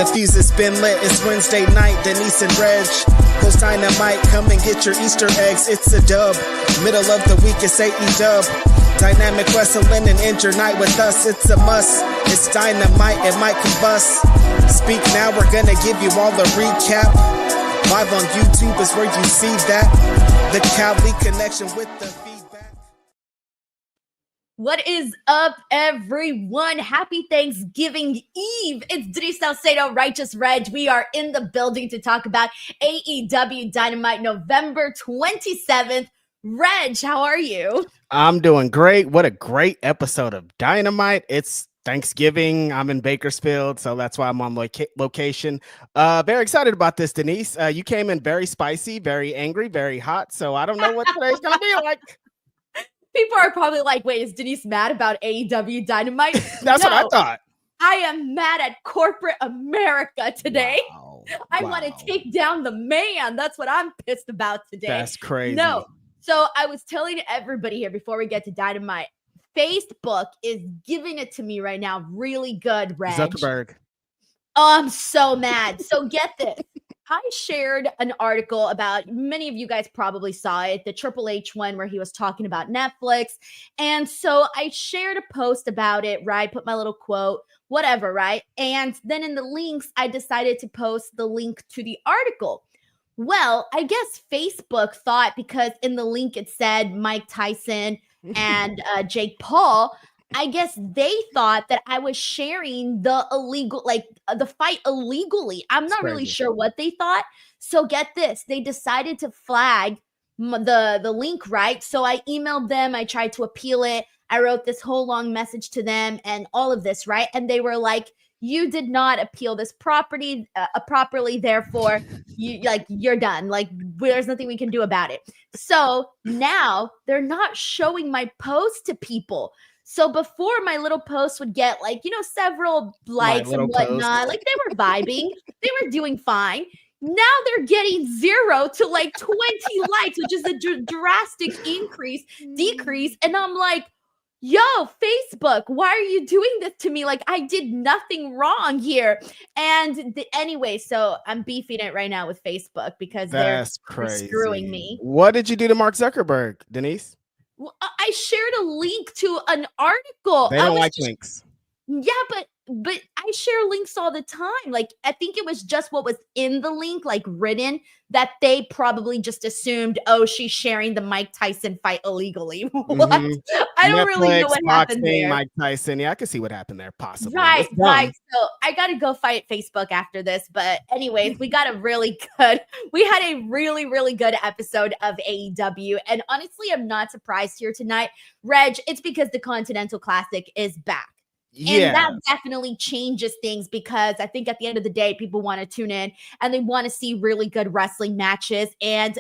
The fuse has been lit, it's Wednesday night, Denise and Reg. Post Dynamite, come and get your Easter eggs, it's a dub. Middle of the week, it's AEW. Dynamic wrestling and end your night with us, it's a must. It's Dynamite, it might combust. Speak now, we're gonna give you all the recap. Live on YouTube is where you see that. The Cali connection with the feedback. What is up, everyone? Happy Thanksgiving Eve. It's Denise, Salcedo, Righteous Reg. We are in the building to talk about AEW Dynamite November 27th. Reg, how are you? I'm doing great. What a great episode of Dynamite. It's Thanksgiving. I'm in Bakersfield, so that's why I'm on location. Very excited about this, Denise. You came in very spicy, very angry, very hot, so I don't know what today's going to be like. People are probably like, wait, is Denise mad about AEW Dynamite? That's what I thought. I am mad at corporate America today. Wow. I want to take down the man. That's what I'm pissed about today. That's crazy. No. So I was telling everybody here before we get to Dynamite, Facebook is giving it to me right now. Really good, Reg. Zuckerberg. Oh, I'm so mad. So get this. I shared an article about, many of you guys probably saw it, the Triple H one where he was talking about Netflix. And so I shared a post about it, right? Put my little quote, whatever, right? And then in the links, I decided to post the link to the article. Well, I guess Facebook thought, because in the link it said Mike Tyson and Jake Paul, I guess they thought that I was sharing the illegal, like the fight illegally. I'm not really sure what they thought. So get this, they decided to flag the link, right? So I emailed them. I tried to appeal it. I wrote this whole long message to them and all of this, right? And they were like, you did not appeal this properly, therefore you're done. Like, there's nothing we can do about it. So now they're not showing my post to people. So before, my little posts would get several likes and whatnot. Like, they were vibing. They were doing fine. Now they're getting 0 to 20 likes, which is a drastic decrease. And I'm like, yo, Facebook, why are you doing this to me? Like, I did nothing wrong here. And anyway, so I'm beefing it right now with Facebook because they're screwing me. What did you do to Mark Zuckerberg, Denise? Well, I shared a link to an article. They don't like links. Yeah, but I share links all the time. Like, I think it was just what was in the link, like written, that they probably just assumed, oh, she's sharing the Mike Tyson fight illegally. What? I don't really know what happened there. Mike Tyson. Yeah, I can see what happened there, possibly. Right. So I got to go fight Facebook after this. But anyways, we had a really, really good episode of AEW. And honestly, I'm not surprised here tonight. Reg, it's because the Continental Classic is back. Yeah. And that definitely changes things, because I think at the end of the day, people want to tune in and they want to see really good wrestling matches and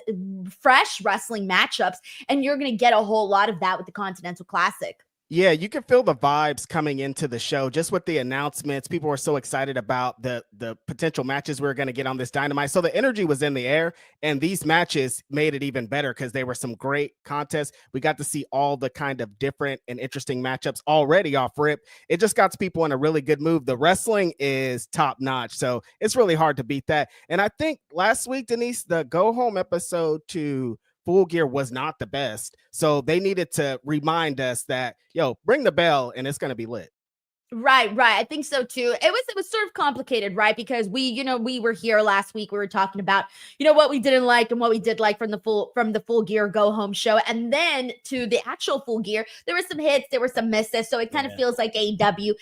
fresh wrestling matchups. And you're going to get a whole lot of that with the Continental Classic. Yeah, you can feel the vibes coming into the show just with the announcements. People were so excited about the potential matches we were going to get on this Dynamite. So the energy was in the air, and these matches made it even better because they were some great contests. We got to see all the kind of different and interesting matchups already off rip. It just got people in a really good mood. The wrestling is top notch, so it's really hard to beat that. And I think last week, Denise, the go home episode to Full Gear was not the best. So they needed to remind us that, bring the bell and it's going to be lit. Right. I think so too. It was sort of complicated, right? Because we were here last week. We were talking about, what we didn't like and what we did like from the Full Gear Go Home show. And then to the actual Full Gear, there were some hits, there were some misses. So it kind of feels like AEW.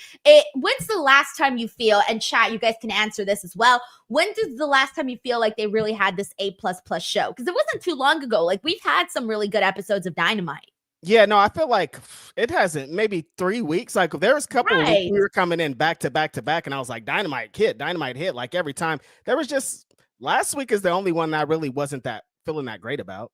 When's the last time you feel, and chat, you guys can answer this as well. When does the last time you feel like they really had this A++ show? Because it wasn't too long ago. Like, we've had some really good episodes of Dynamite. Yeah, no, I feel like it hasn't, maybe 3 weeks. Like, there was a couple of weeks we were coming in back to back, and I was like, Dynamite hit, like every time. There was just, last week is the only one that I really wasn't feeling that great about.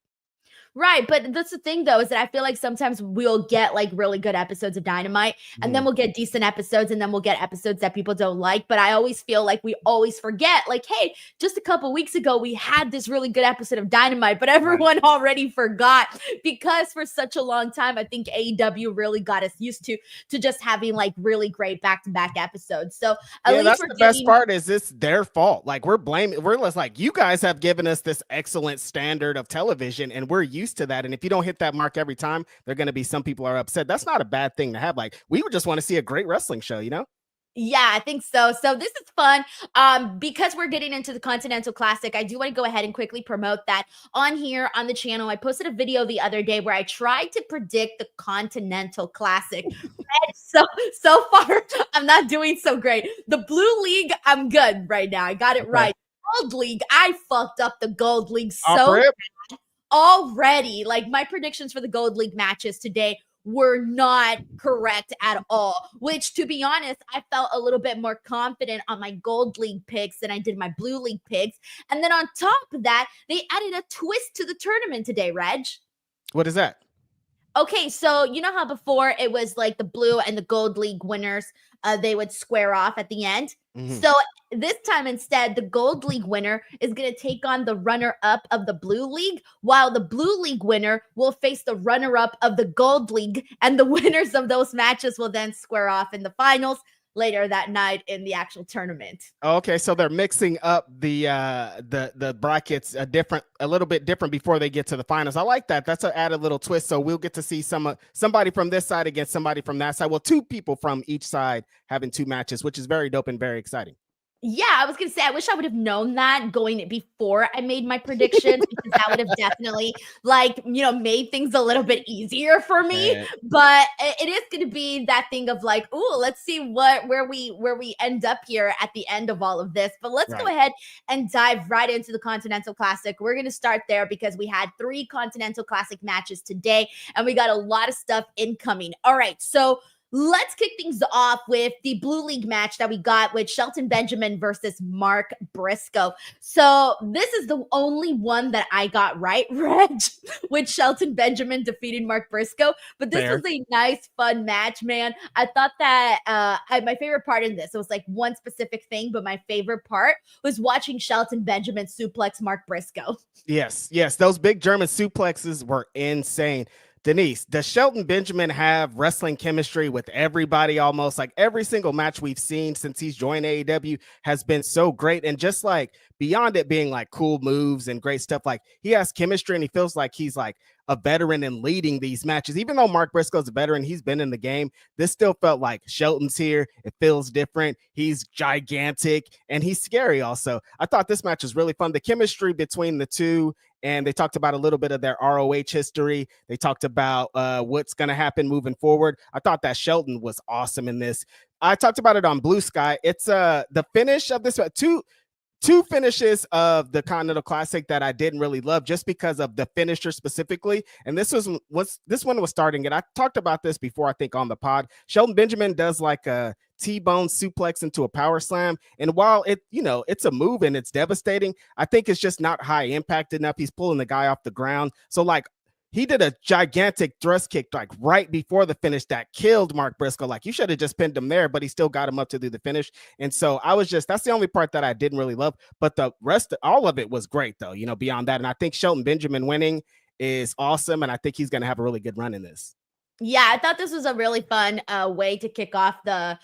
Right, but that's the thing though, is that I feel like sometimes we'll get like really good episodes of Dynamite, and then we'll get decent episodes, and then we'll get episodes that people don't like. But I always feel like we always forget, like, hey, just a couple weeks ago we had this really good episode of Dynamite, but everyone already forgot because for such a long time, I think AEW really got us used to just having like really great back-to-back episodes. So at least that's we're the best getting part is it's their fault. Like we're just like, you guys have given us this excellent standard of television and we're used to that. And if you don't hit that mark every time, they're going to be some people are upset. That's not a bad thing to have. Like we would just want to see a great wrestling show, you know? Yeah, I think so. So this is fun. Because we're getting into the Continental Classic, I do want to go ahead and quickly promote that on here on the channel. I posted a video the other day where I tried to predict the Continental Classic. And so far, I'm not doing so great. The Blue League, I'm good right now. I got it right. Gold League, I fucked up the Gold League so bad already. Like my predictions for the Gold League matches today were not correct at all, which to be honest, I felt a little bit more confident on my Gold League picks than I did my Blue League picks. And then on top of that, they added a twist to the tournament today, Reg. What is that? Okay, so you know how before it was like the Blue and the Gold League winners, they would square off at the end? So this time instead, the Gold League winner is going to take on the runner-up of the Blue League, while the Blue League winner will face the runner-up of the Gold League, and the winners of those matches will then square off in the finals later that night in the actual tournament. Okay, so they're mixing up the brackets a little bit different before they get to the finals. I like that. That's an added little twist. So we'll get to see somebody from this side against somebody from that side. Well, two people from each side having two matches, which is very dope and very exciting. Yeah, I was going to say, I wish I would have known that going before I made my predictions, because that would have definitely made things a little bit easier for me. Right. But it is going to be that thing of like, ooh, let's see where we end up here at the end of all of this. But let's go ahead and dive right into the Continental Classic. We're going to start there because we had 3 Continental Classic matches today, and we got a lot of stuff incoming. All right, so let's kick things off with the Blue League match that we got with Shelton Benjamin versus Mark Briscoe. So this is the only one that I got right, Reg, with Shelton Benjamin defeating Mark Briscoe. But this was a nice, fun match, man. I thought that my favorite part in this, it was like one specific thing, but my favorite part was watching Shelton Benjamin suplex Mark Briscoe. Yes, those big German suplexes were insane. Denise, does Shelton Benjamin have wrestling chemistry with everybody almost? Like every single match we've seen since he's joined AEW has been so great. And just like beyond it being like cool moves and great stuff, like he has chemistry and he feels like he's like a veteran in leading these matches. Even though Mark Briscoe's a veteran, he's been in the game. This still felt like Shelton's here. It feels different. He's gigantic and he's scary also. I thought this match was really fun. The chemistry between the two, and they talked about a little bit of their ROH history. They talked about what's going to happen moving forward. I thought that Shelton was awesome in this. I talked about it on Blue Sky. It's the finish of this two finishes of the Continental Classic that I didn't really love just because of the finisher specifically. And this one was starting it. I talked about this before, I think, on the pod. Shelton Benjamin does like a T-bone suplex into a power slam. And while it's a move and it's devastating, I think it's just not high impact enough. He's pulling the guy off the ground. So like he did a gigantic thrust kick like right before the finish that killed Mark Briscoe. Like you should have just pinned him there, but he still got him up to do the finish. And so that's the only part that I didn't really love, but the rest, all of it was great though, beyond that. And I think Shelton Benjamin winning is awesome. And I think he's going to have a really good run in this. Yeah, I thought this was a really fun way to kick off the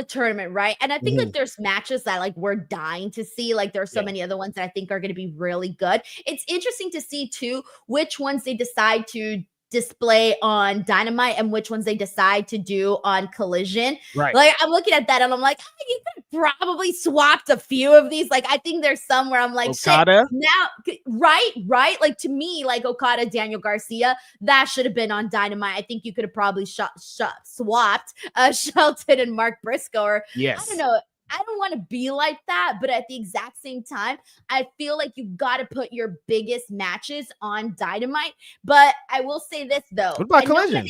tournament, right? And I think like there's matches that like we're dying to see. Like there's so many other ones that I think are going to be really good. It's interesting to see too which ones they decide to display on Dynamite and which ones they decide to do on Collision. Right. Like I'm looking at that and I'm like, you could probably swapped a few of these. Like I think there's some where I'm like, Okada? Shit, now, right. Like to me, like Okada, Daniel Garcia, that should have been on Dynamite. I think you could have probably swapped Shelton and Mark Briscoe. Or yes. I don't know. I don't want to be like that, but at the exact same time, I feel like you got to put your biggest matches on Dynamite. But I will say this though. What about Collision?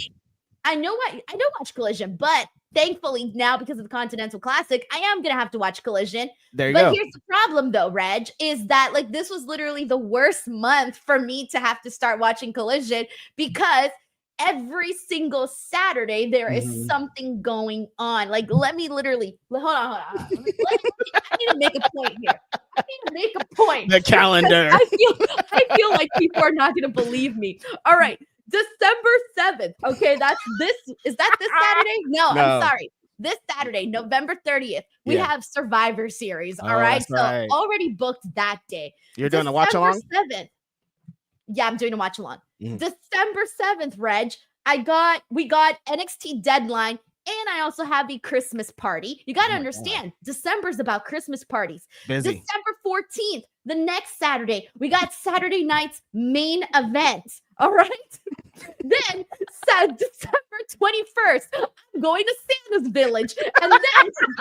I know what I don't watch Collision, but thankfully now because of the Continental Classic, I am gonna have to watch Collision. There you But go. here's the problem though, Reg, is that like this was literally the worst month for me to have to start watching Collision because every single Saturday there is something going on. Like, let me literally hold on. I need to make a point here. I need to make a point. The calendar. I feel like people are not going to believe me. All right, December 7th. Okay, is that this Saturday? No, I'm sorry. This Saturday, November 30th, we have Survivor Series. All right, so right. already booked that day. You're doing a watch along? 7th. Yeah, I'm doing a watch along. December 7th, Reg, we got NXT Deadline, and I also have a Christmas party. You got to understand, December's about Christmas parties. Busy. December 14th, the next Saturday, we got Saturday night's main event. All right. Then December 21st, I'm going to Santa's Village. And then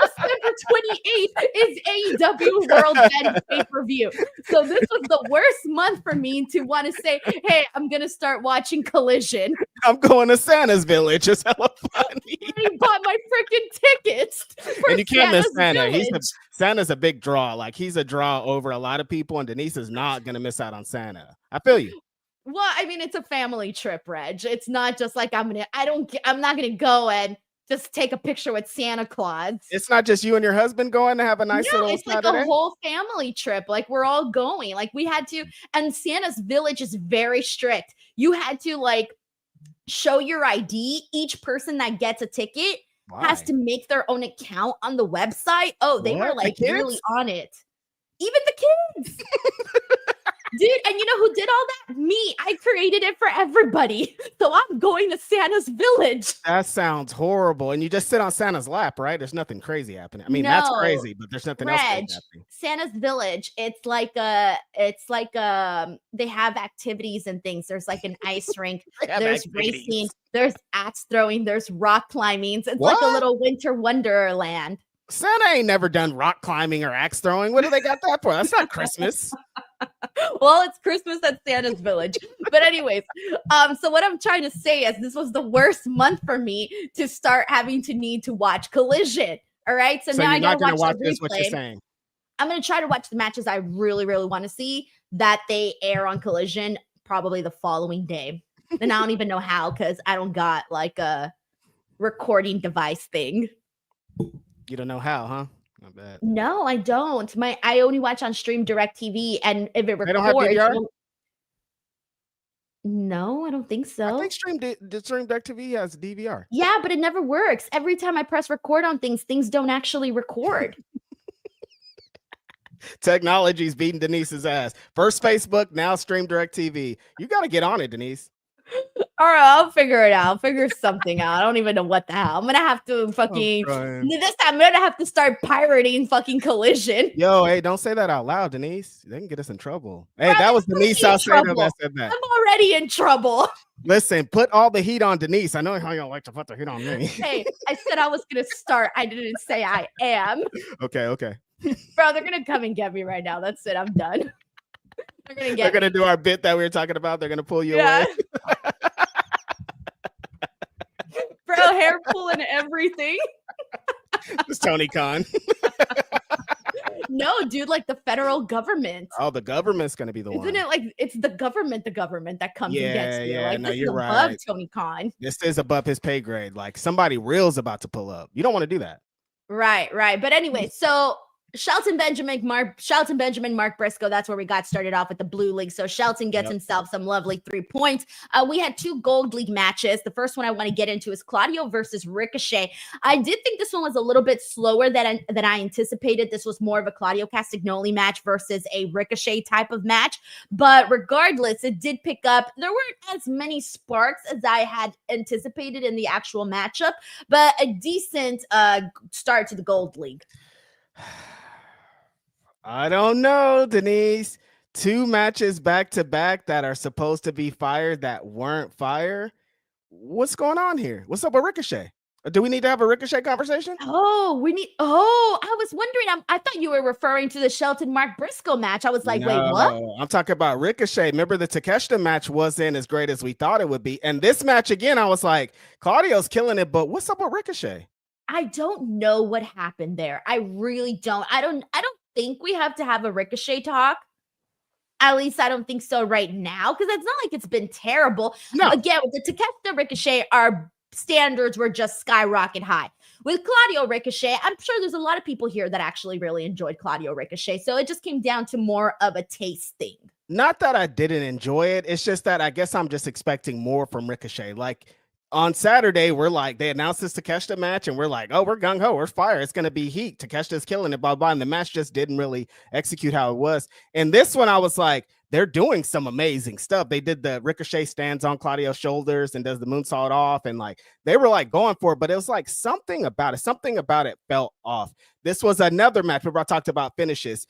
December 28th is AEW World End pay-per-view. So this was the worst month for me to want to say, hey, I'm going to start watching Collision. I'm going to Santa's Village. It's hella funny. I bought my freaking tickets. And you can't miss Santa. Village. Santa's a big draw. Like, he's a draw over a lot of people, and Denise is not going to miss out on Santa. I feel you. Well, I mean, it's a family trip, Reg. It's not just like I'm not gonna go and just take a picture with Santa Claus. It's not just you and your husband going to have a nice little it's Saturday? like a whole family trip. Like, we're all going. Like, we had to, and Santa's Village is very strict. You had to like show your ID. Each person that gets a ticket has to make their own account on the website. Oh, they were like really on it. Even the kids. Dude, and you know who did all that? Me. I created it for everybody. So I'm going to Santa's Village. That sounds horrible. And you just sit on Santa's lap, right? There's nothing crazy happening. I mean, that's crazy, but there's nothing else happening. Santa's Village. It's like they have activities and things. There's like an ice rink. There's racing. There's axe throwing. There's rock climbing. It's like a little winter wonderland. Santa ain't never done rock climbing or axe throwing. What do they got that for? That's not Christmas. Well, it's Christmas at Santa's Village. But anyways, so what I'm trying to say is this was the worst month for me to start having to need to watch Collision. All right. So now I gotta watch this. What you're saying. I'm gonna try to watch the matches I really, really want to see that they air on Collision probably the following day. And I don't even know how, because I don't got like a recording device thing. You don't know how, huh? Not bad. No, I don't. I only watch on Stream Direct TV, and if it records, they don't have DVR? No, I don't think so. I think Stream Direct TV has DVR. Yeah, but it never works. Every time I press record on things don't actually record. Technology's beating Denise's ass. First Facebook, now Stream Direct TV. You got to get on it, Denise. All right, I'll figure it out. I'll figure something out. I don't even know what the hell. I'm gonna have to this time I'm gonna have to start pirating fucking Collision. Yo, hey, don't say that out loud, Denise. They can get us in trouble. Hey, that was Denise Salcedo that said that. I'm already in trouble. Listen, put all the heat on Denise. I know how you don't like to put the heat on me. Hey, I said I was gonna start. I didn't say I am. Okay. Bro, they're gonna come and get me right now. That's it. I'm done. They're gonna do our bit that we were talking about. They're gonna pull you away. Bro, hair pulling everything. It's Tony Khan. No, dude, like the federal government. Oh, the government's gonna be the one. Isn't it like it's the government that comes and gets you? Yeah, like, no, this you're is right. above Tony Khan. This is above his pay grade. Like, somebody real's about to pull up. You don't want to do that. Right. But anyway, so Shelton Benjamin, Mark Briscoe. That's where we got started off with the Blue League. So Shelton gets himself some lovely 3 points. We had 2 Gold League matches. The first one I want to get into is Claudio versus Ricochet. I did think this one was a little bit slower than I anticipated. This was more of a Claudio Castagnoli match versus a Ricochet type of match. But regardless, it did pick up. There weren't as many sparks as I had anticipated in the actual matchup, but a decent start to the Gold League. I don't know, Denise. 2 matches back to back that are supposed to be fire that weren't fire. What's going on here? What's up with Ricochet? Do we need to have a Ricochet conversation? I was wondering, I thought you were referring to the Shelton Mark Briscoe match. I was like, wait, what? No, I'm talking about Ricochet. Remember, the Takeshita match wasn't as great as we thought it would be. And this match, again, I was like, Claudio's killing it, but what's up with Ricochet? I don't know what happened there. I really don't. I don't think we have to have a Ricochet talk. At least I don't think so right now, because it's not like it's been terrible. No. Again, with the Takeshita Ricochet, our standards were just skyrocket high. With Claudio Ricochet, I'm sure there's a lot of people here that actually really enjoyed Claudio Ricochet. So it just came down to more of a taste thing. Not that I didn't enjoy it. It's just that I guess I'm just expecting more from Ricochet. Like on Saturday, we're like, they announced this Takeshita match, and we're like, oh, we're gung-ho, we're fire. It's going to be heat. Takeshita's killing it, blah, blah. And the match just didn't really execute how it was. And this one, I was like, they're doing some amazing stuff. They did the Ricochet stands on Claudio's shoulders and does the moonsault off. And like, they were like going for it, but it was like something about it felt off. This was another match. Remember, I talked about finishes.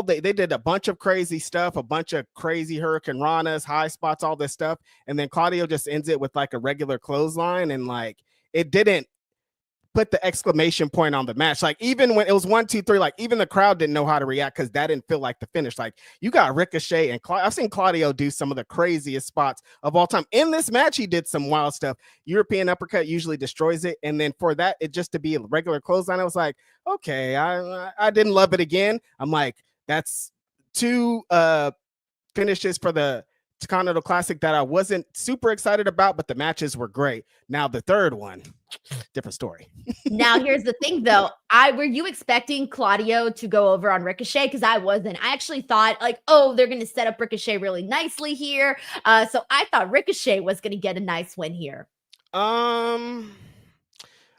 They did a bunch of crazy stuff, a bunch of crazy Hurricane Ranas, high spots, all this stuff. And then Claudio just ends it with like a regular clothesline. And like, it didn't put the exclamation point on the match. Like, even when it was 1, 2, 3, like even the crowd didn't know how to react, because that didn't feel like the finish. Like, you got Ricochet and I've seen Claudio do some of the craziest spots of all time. In this match, he did some wild stuff. European uppercut usually destroys it. And then for that, it just to be a regular clothesline, I was like, okay, I didn't love it again. I'm like, that's two finishes for the Continental Classic that I wasn't super excited about, but the matches were great. Now the third one, different story. Now here's the thing though. Were you expecting Claudio to go over on Ricochet? Because I wasn't. I actually thought like, oh, they're going to set up Ricochet really nicely here. So I thought Ricochet was going to get a nice win here.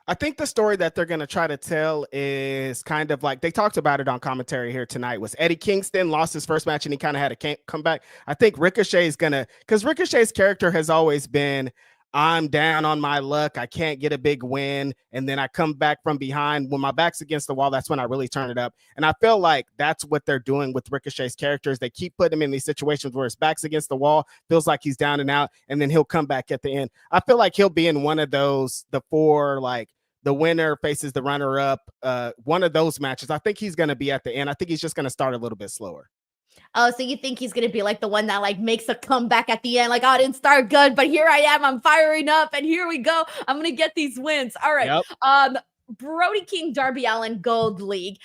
I think the story that they're going to try to tell is kind of like, they talked about it on commentary here tonight, was Eddie Kingston lost his first match and he kind of had to come back. I think Ricochet is going to, because Ricochet's character has always been, I'm down on my luck, I can't get a big win, and then I come back from behind. When my back's against the wall, that's when I really turn it up. And I feel like that's what they're doing with Ricochet's characters. They keep putting him in these situations where his back's against the wall, feels like he's down and out, and then he'll come back at the end. I feel like he'll be in one of those, the four, like, the winner faces the runner-up, one of those matches. I think he's going to be at the end. I think he's just going to start a little bit slower. Oh, so you think he's going to be like the one that like makes a comeback at the end? Like, oh, I didn't start good, but here I am. I'm firing up, and here we go. I'm going to get these wins. All right. Yep. Brody King, Darby Allin, Gold League.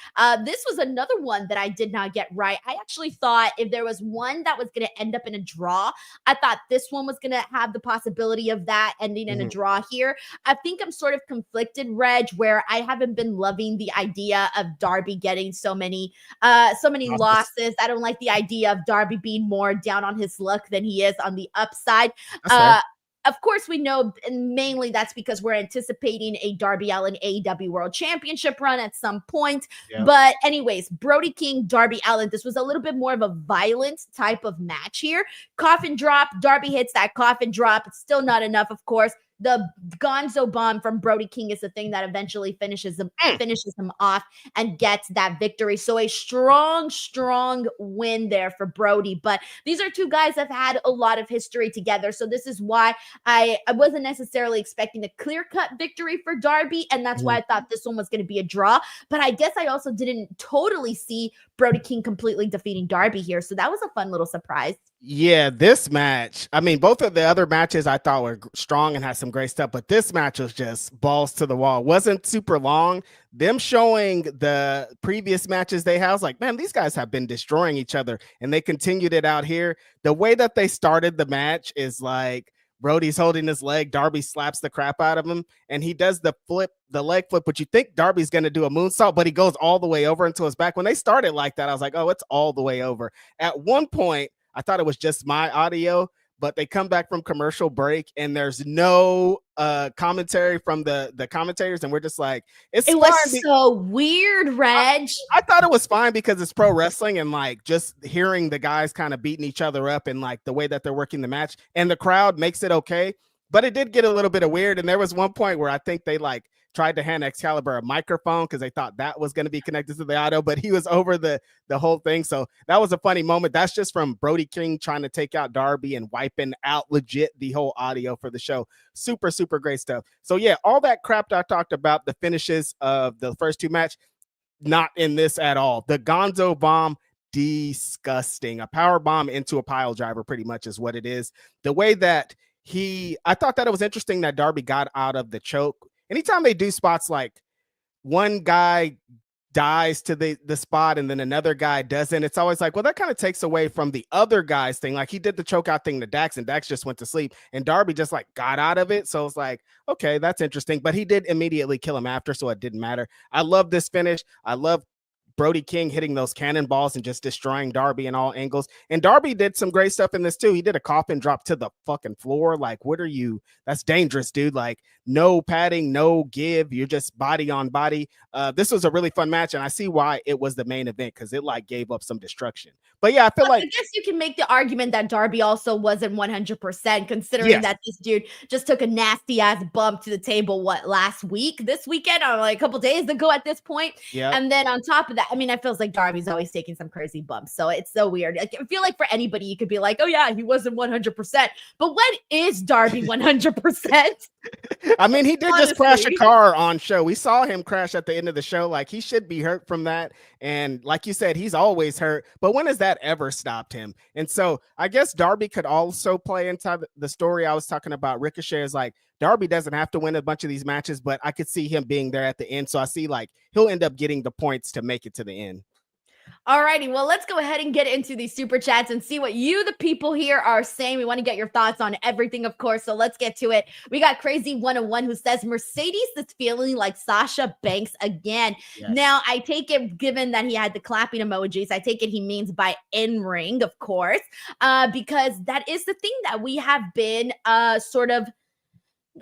This was another one that I did not get right. I actually thought if there was one that was going to end up in a draw, I thought this one was going to have the possibility of that ending in a draw here. I think I'm sort of conflicted, Reg, where I haven't been loving the idea of Darby getting so many losses. I don't like the idea of Darby being more down on his luck than he is on the upside. Of course, we know, and mainly that's because we're anticipating a Darby Allin AEW World Championship run at some point. Yep. But anyways, Brody King, Darby Allin, this was a little bit more of a violent type of match here. Coffin drop, Darby hits that coffin drop. It's still not enough, of course. The Gonzo bomb from Brody King is the thing that eventually finishes him off and gets that victory. So a strong win there for Brody. But these are two guys that have had a lot of history together. So this is why I wasn't necessarily expecting a clear-cut victory for Darby. And that's why I thought this one was going to be a draw. But I guess I also didn't totally see Brody King completely defeating Darby here. So that was a fun little surprise. Yeah, this match, I mean, both of the other matches I thought were strong and had some great stuff, but this match was just balls to the wall. It wasn't super long. Them showing the previous matches they had, I was like, man, these guys have been destroying each other, and they continued it out here. The way that they started the match is like, Brody's holding his leg, Darby slaps the crap out of him, and he does the leg flip, but you think Darby's going to do a moonsault, but he goes all the way over into his back. When they started like that, I was like, oh, it's all the way over. At one point, I thought it was just my audio, but they come back from commercial break and there's no commentary from the commentators, and we're just like, it was so weird, Reg. I thought it was fine because it's pro wrestling, and like just hearing the guys kind of beating each other up and like the way that they're working the match, and the crowd makes it okay. But it did get a little bit of weird, and there was one point where I think they like tried to hand Excalibur a microphone because they thought that was going to be connected to the audio, but he was over the whole thing. So that was a funny moment. That's just from Brody King trying to take out Darby and wiping out legit the whole audio for the show. Super, super great stuff. So yeah, all that crap that I talked about, the finishes of the first two match, not in this at all. The Gonzo bomb, disgusting. A power bomb into a pile driver pretty much is what it is. The way that I thought that it was interesting that Darby got out of the choke. Anytime they do spots like one guy dies to the spot and then another guy doesn't, it's always like, well, that kind of takes away from the other guy's thing. Like he did the choke out thing to Dax and Dax just went to sleep and Darby just like got out of it. So it's like, okay, that's interesting. But he did immediately kill him after, so it didn't matter. I love this finish. I love Brody King hitting those cannonballs and just destroying Darby in all angles. And Darby did some great stuff in this too. He did a coffin drop to the fucking floor. Like, what are you? That's dangerous, dude. Like, no padding, no give. You're just body on body. This was a really fun match, and I see why it was the main event because it like gave up some destruction. But yeah, I feel like I guess you can make the argument that Darby also wasn't 100%, considering that this dude just took a nasty ass bump to the table. Last week, this weekend, or like a couple days ago at this point. Yeah. And then on top of that, I mean, it feels like Darby's always taking some crazy bumps, so it's so weird. Like, I feel like for anybody, you could be like, oh yeah, he wasn't 100%, but when is Darby 100%? I mean, he did just crash a car on show. We saw him crash at the end of the show. Like, he should be hurt from that. And like you said, he's always hurt. But when has that ever stopped him? And so I guess Darby could also play into the story I was talking about. Ricochet is like, Darby doesn't have to win a bunch of these matches, but I could see him being there at the end. So I see like he'll end up getting the points to make it to the end. All righty, well, let's go ahead and get into these super chats and see what you, the people here, are saying. We want to get your thoughts on everything, of course, so let's get to it. We got Crazy 101 who says, Mercedes is feeling like Sasha Banks again. Yes. Now, I take it, given that he had the clapping emojis, I take it he means by in-ring, of course, because that is the thing that we have been sort of,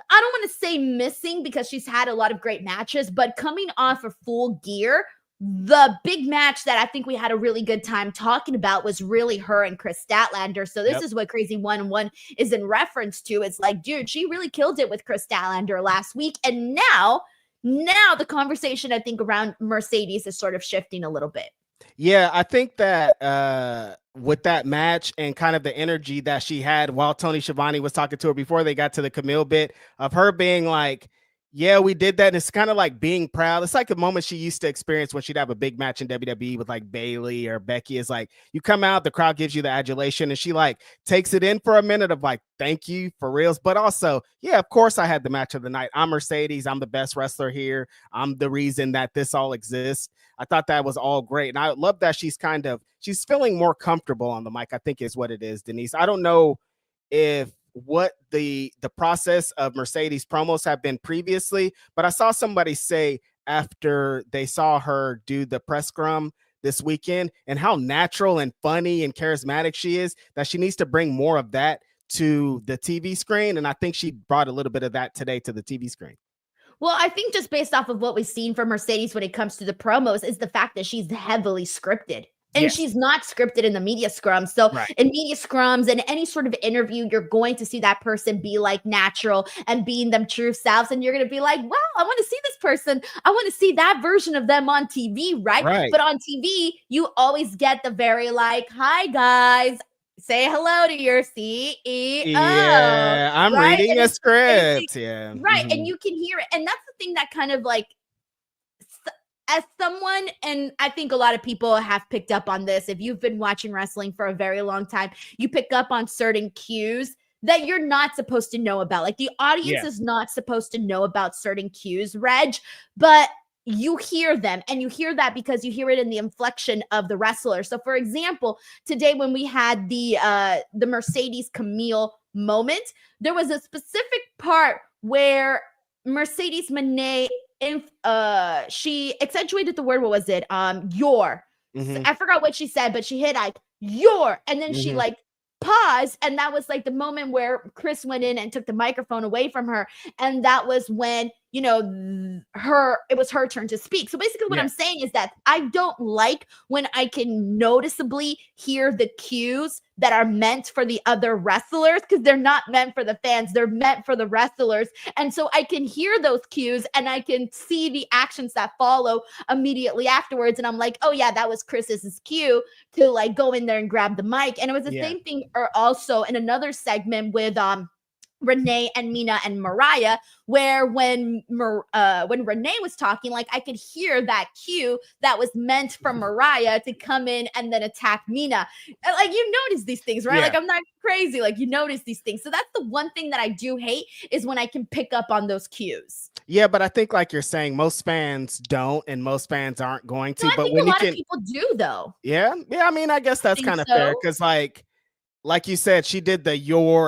I don't want to say missing because she's had a lot of great matches, but coming off of Full Gear, the big match that I think we had a really good time talking about was really her and Chris Statlander. So this is what Crazy 101 is in reference to. It's like, dude, she really killed it with Chris Statlander last week. And now the conversation, I think, around Mercedes is sort of shifting a little bit. Yeah, I think that with that match and kind of the energy that she had while Tony Schiavone was talking to her before they got to the Camille bit of her being like, yeah, we did that. And it's kind of like being proud. It's like a moment she used to experience when she'd have a big match in WWE with like Bayley or Becky. Is like you come out, the crowd gives you the adulation, and she like takes it in for a minute of like, thank you for reals. But also, yeah, of course I had the match of the night. I'm Mercedes. I'm the best wrestler here. I'm the reason that this all exists. I thought that was all great. And I love that she's feeling more comfortable on the mic, I think is what it is, Denise. I don't know if what the process of Mercedes promos have been previously, but I saw somebody say after they saw her do the press scrum this weekend and how natural and funny and charismatic she is, that she needs to bring more of that to the TV screen. And I think she brought a little bit of that today to the TV screen. Well, I think just based off of what we've seen from Mercedes when it comes to the promos is the fact that she's heavily scripted. And she's not scripted in the media scrums. So in media scrums and any sort of interview, you're going to see that person be like natural and being them true selves. And you're going to be like, wow, I want to see this person. I want to see that version of them on TV, right? But on TV, you always get the very like, hi, guys. Say hello to your CEO. Yeah, I'm reading a script. Right. And you can hear it. And that's the thing that kind of like, as someone, and I think a lot of people have picked up on this, if you've been watching wrestling for a very long time, you pick up on certain cues that you're not supposed to know about. Like the audience is not supposed to know about certain cues, Reg, but you hear them, and you hear that because you hear it in the inflection of the wrestler. So for example, today when we had the Mercedes Camille moment, there was a specific part where Mercedes Moné, she accentuated the word, what was it? Your. I forgot what she said, but she hit like your, and then she like paused, and that was like the moment where Chris went in and took the microphone away from her, and that was when it was her turn to speak. So basically what I'm saying is that I don't like when I can noticeably hear the cues that are meant for the other wrestlers, because they're not meant for the fans, they're meant for the wrestlers. And so I can hear those cues and I can see the actions that follow immediately afterwards. And I'm like, oh yeah, that was Chris's cue to like go in there and grab the mic. And it was the same thing or also in another segment with Renee and Mina and Mariah, where when Renee was talking, like I could hear that cue that was meant for Mariah to come in and then attack Mina. Like you notice these things, right? Like I'm not crazy. Like you notice these things. So that's the one thing that I do hate is when I can pick up on those cues. Yeah, but I think like you're saying, most fans don't, and most fans aren't going to. No, I but think when a lot of people do though. Yeah. I mean, I guess that's kind of fair because like you said, she did the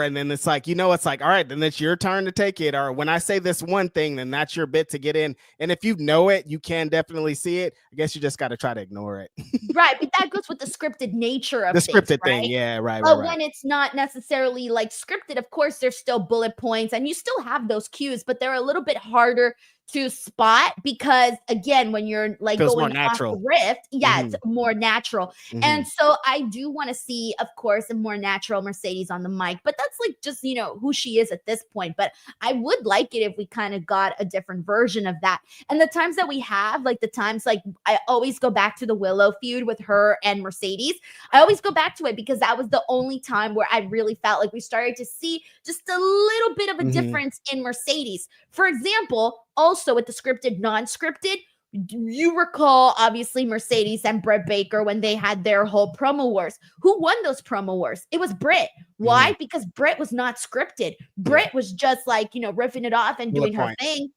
and then it's like, it's like, all right, then it's your turn to take it. Or when I say this one thing, then that's your bit to get in. And if you know it, you can definitely see it. I guess you just got to try to ignore it. Right. But that goes with the scripted nature of the scripted thing. Yeah, right. But when it's not necessarily like scripted, of course, there's still bullet points and you still have those cues, but they're a little bit harder to spot because again, when you're like going off the riff, it's more natural. And so I do want to see, of course, a more natural Mercedes on the mic, but that's like just, who she is at this point. But I would like it if we kind of got a different version of that. And the times that we have, like the times, like I always go back to the Willow feud with her and Mercedes. I always go back to it because that was the only time where I really felt like we started to see just a little bit of a difference in Mercedes. For example, also with the scripted, non-scripted, you recall obviously Mercedes and Britt Baker when they had their whole promo wars. Who won those promo wars? It was Britt. Why? Because Britt was not scripted. Britt was just like, riffing it off and doing her thing.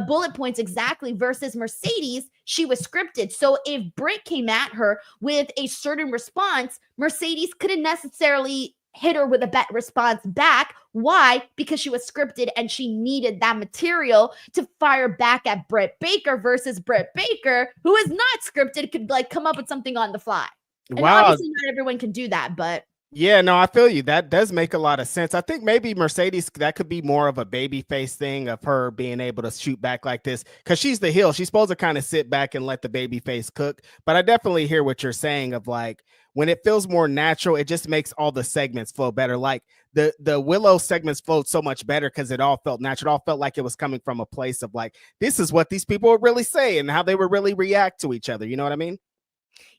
Bullet points, exactly. Versus Mercedes, she was scripted. So if Britt came at her with a certain response, Mercedes couldn't necessarily hit her with a response back. Why? Because she was scripted and she needed that material to fire back at Britt Baker versus Britt Baker, who is not scripted, could like come up with something on the fly. And obviously not everyone can do that, but yeah, no, I feel you. That does make a lot of sense. I think maybe Mercedes, that could be more of a baby face thing of her being able to shoot back like this because she's the heel. She's supposed to kind of sit back and let the baby face cook. But I definitely hear what you're saying of like when it feels more natural, it just makes all the segments flow better. Like the Willow segments flowed so much better because it all felt natural. It all felt like it was coming from a place of like, this is what these people would really say and how they would really react to each other. You know what I mean?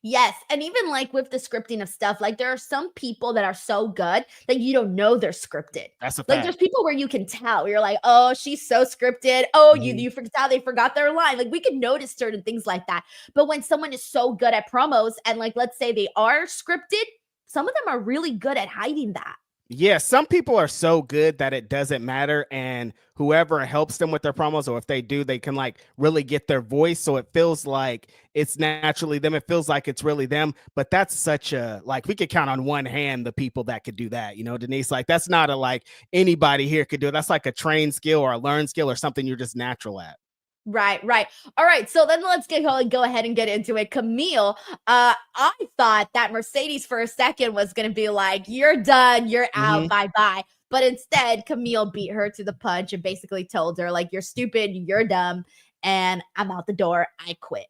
Yes. And even like with the scripting of stuff, like there are some people that are so good that you don't know they're scripted. That's a fact. Like there's people where you can tell. You're like, oh, she's so scripted. Oh, you forgot how they forgot their line. Like we can notice certain things like that. But when someone is so good at promos and like, let's say they are scripted, some of them are really good at hiding that. Yeah, some people are so good that it doesn't matter, and whoever helps them with their promos, or if they do, they can like really get their voice, so it feels like it's naturally them. It feels like it's really them. But that's such a like we could count on one hand the people that could do that. Denise, like that's not a like anybody here could do it. That's like a trained skill or a learned skill or something you're just natural at. Right. All right. So then let's go ahead and get into it. Camille, I thought that Mercedes for a second was going to be like, you're done. You're out. Bye-bye. But instead, Camille beat her to the punch and basically told her, like, you're stupid. You're dumb. And I'm out the door. I quit.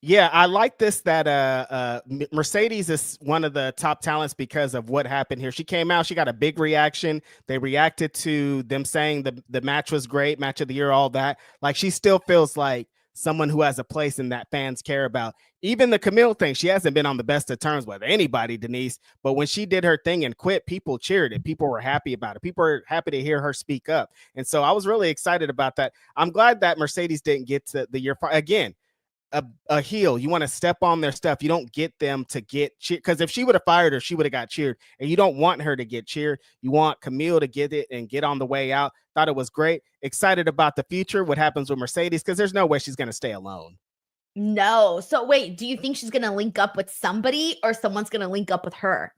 Yeah, I like this that Mercedes is one of the top talents because of what happened here. She came out, she got a big reaction. They reacted to them saying the match was great, match of the year, all that. Like she still feels like someone who has a place and that fans care about. Even the Camille thing, she hasn't been on the best of terms with anybody, Denise. But when she did her thing and quit, people cheered it. People were happy about it. People were happy to hear her speak up. And so I was really excited about that. I'm glad that Mercedes didn't get to the year again. A heel, you want to step on their stuff. You don't get them to get cheered because if she would have fired her, she would have got cheered, and you don't want her to get cheered. You want Camille to get it and get on the way out. Thought it was great. Excited about the future, what happens with Mercedes, because there's no way she's going to stay alone. No. So wait, do you think she's going to link up with somebody or someone's going to link up with her?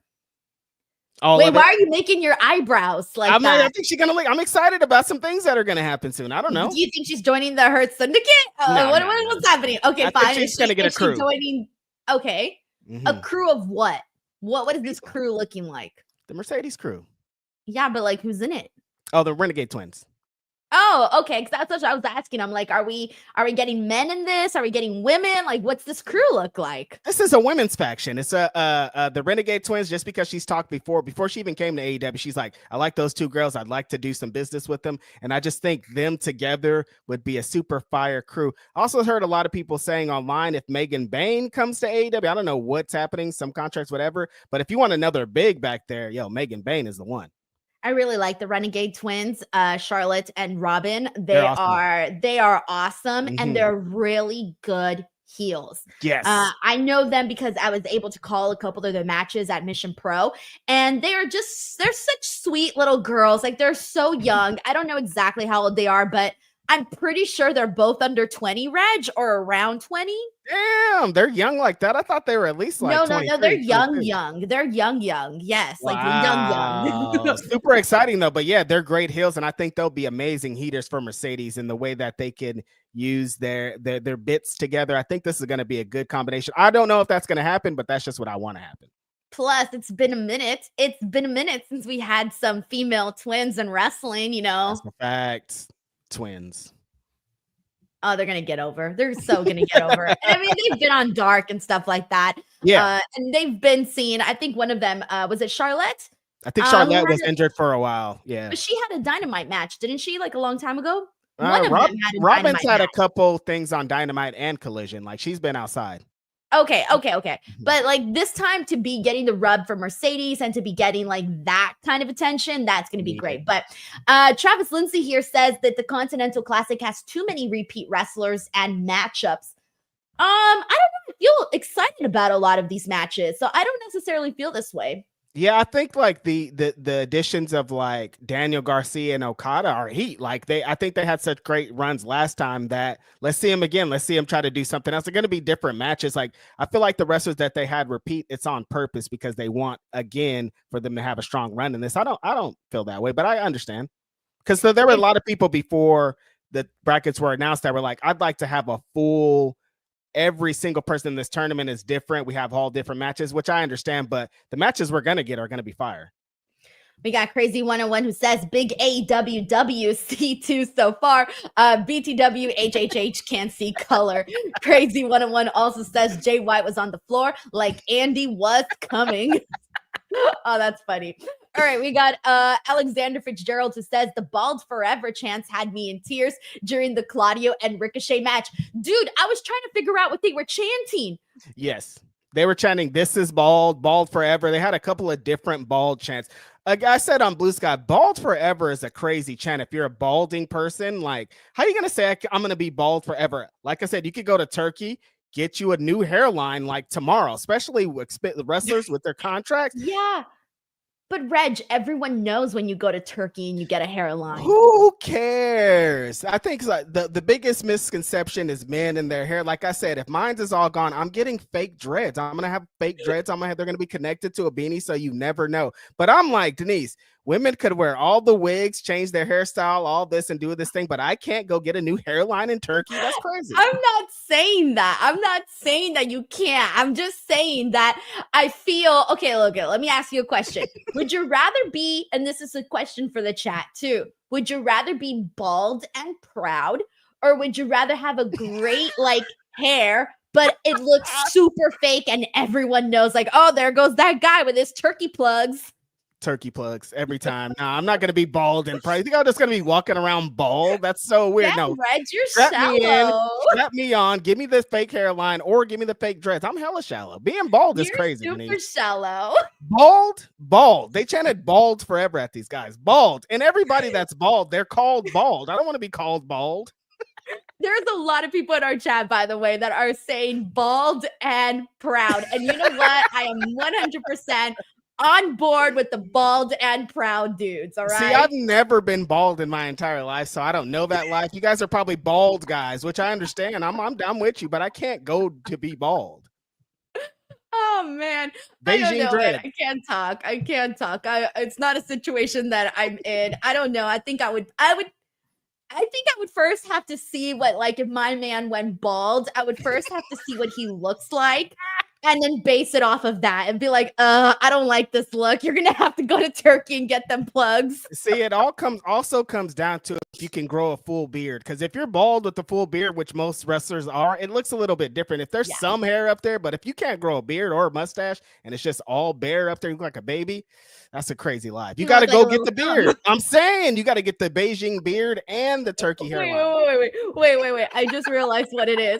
Wait, why are you making your eyebrows like that? I think she's gonna. I'm excited about some things that are gonna happen soon. I don't know. Do you think she's joining the Hurt Syndicate? What's happening? Okay, fine. She's gonna get a crew. Joining? Okay, a crew of what? What is this crew looking like? The Mercedes crew. Yeah, but like, who's in it? Oh, the Renegade Twins. Oh, okay. Because that's what I was asking. I'm like, are we getting men in this? Are we getting women? Like, what's this crew look like? This is a women's faction. It's the Renegade Twins. Just because she's talked before she even came to AEW, she's like, I like those two girls. I'd like to do some business with them, and I just think them together would be a super fire crew. I also heard a lot of people saying online, if Megan Bayne comes to AEW, I don't know what's happening, some contracts, whatever. But if you want another big back there, yo, Megan Bayne is the one. I really like the Renegade Twins, Charlotte and Robin. They're awesome. They are awesome, and Mhm. they're really good heels. Yes. I know them because I was able to call a couple of their matches at Mission Pro, and they're such sweet little girls. Like, they're so young. I don't know exactly how old they are, but I'm pretty sure they're both under 20, Reg, or around 20. Damn, they're young like that. I thought they were at least like No, 23, they're young, 22. young. They're young. Yes, like Wow. young. Super exciting though. But yeah, they're great heels, and I think they'll be amazing heaters for Mercedes in the way that they can use their bits together. I think this is going to be a good combination. I don't know if that's going to happen, but that's just what I want to happen. Plus, it's been a minute. It's been a minute since we had some female twins in wrestling, you know. That's a fact. Twins. Oh, they're gonna get over. They're so gonna get over it. And I mean, they've been on Dark and stuff like that. Yeah. And they've been seen. I think one of them was it Charlotte? I think Charlotte was injured for a while. Yeah. But she had a Dynamite match, didn't she? Like a long time ago. One of them had a Robin's Dynamite had match. a couple things on Dynamite and Collision. Like, she's been outside. Okay. But like this time to be getting the rub for Mercedes and to be getting like that kind of attention, that's going to be great. But Travis Lindsay here says that the Continental Classic has too many repeat wrestlers and matchups. I don't know. I feel excited about a lot of these matches, so I don't necessarily feel this way. Yeah, I think like the additions of like Daniel Garcia and Okada are heat. Like I think they had such great runs last time that let's see them again. Let's see them try to do something else. They're going to be different matches. Like, I feel like the wrestlers that they had repeat, it's on purpose because they want again for them to have a strong run in this. I don't feel that way, but I understand because there were a lot of people before the brackets were announced that were like, I'd like to have a full. Every single person in this tournament is different. We have all different matches, which I understand, but the matches we're going to get are going to be fire. We got Crazy 101 who says big AEW-DUB C2 so far. BTW HHH can't see color. Crazy 101 also says Jay White was on the floor like Andy was coming. Oh, that's funny. All right, we got Alexander Fitzgerald who says the bald forever chants had me in tears during the Claudio and Ricochet match. Dude, I was trying to figure out what they were chanting. Yes, they were chanting, this is bald forever. They had a couple of different bald chants. A guy said on Blue Sky, bald forever is a crazy chant. If you're a balding person, like, how are you going to say I'm going to be bald forever? Like I said, you could go to Turkey, get you a new hairline like tomorrow, especially with wrestlers with their contracts. Yeah. But Reg, everyone knows when you go to Turkey and you get a hairline. Who cares? I think like the biggest misconception is men and their hair. Like I said, if mine's is all gone, I'm getting fake dreads. I'm gonna have fake dreads. They're gonna be connected to a beanie, so you never know. But I'm like, Denise, women could wear all the wigs, change their hairstyle, all this, and do this thing, but I can't go get a new hairline in Turkey. That's crazy. I'm not saying that. I'm not saying that you can't. I'm just saying that I feel okay. Look, let me ask you a question. Would you rather be, and this is a question for the chat too, would you rather be bald and proud, or would you rather have a great like hair, but it looks super fake and everyone knows like, oh, there goes that guy with his turkey plugs? Turkey plugs every time. No, I'm not gonna be bald and proud. You think I'm just gonna be walking around bald? That's so weird. Yeah, No, Reg, you're strap shallow. me in, strap me on, give me this fake hairline, or give me the fake dreads. I'm hella shallow. Being bald is crazy. Super Denise. shallow. Bald. They chanted bald forever at these guys. Bald, and everybody that's bald, they're called bald. I don't want to be called bald. There's a lot of people in our chat, by the way, that are saying bald and proud. And you know what? I am 100% on board with the bald and proud dudes. All right. See, I've never been bald in my entire life, so I don't know that life. You guys are probably bald guys, which I understand. I'm with you, but I can't go to be bald. Oh man, I don't know. Man. I can't talk. It's not a situation that I'm in. I don't know. I think I would first have to see what, like, if my man went bald, I would first have to see what he looks like. and then base it off of that and be like, I don't like this look. You're gonna have to go to Turkey and get them plugs. See, it also comes down to if you can grow a full beard. Because if you're bald with the full beard, which most wrestlers are, it looks a little bit different. If there's some hair up there, but if you can't grow a beard or a mustache and it's just all bare up there, you look like a baby. That's a crazy life. You got to go get the beard. I'm saying you got to get the Beijing beard and the turkey hairline. Wait. I just realized what it is.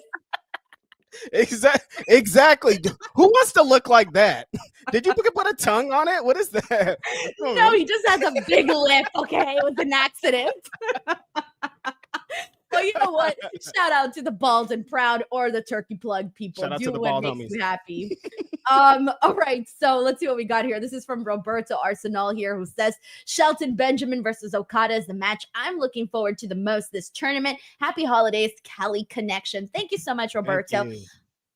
Exactly. Who wants to look like that? Did you put a tongue on it? What is that? No, he just has a big lip. Okay, it was an accident. Well, you know what? Shout out to the bald and proud or the turkey plug people. Shout out Do to the what bald makes homies. you happy. All right, so let's see what we got here. This is from Roberto Arsenal here, who says Shelton Benjamin versus Okada is the match I'm looking forward to the most this tournament. Happy holidays, Cali Connection. Thank you so much, Roberto.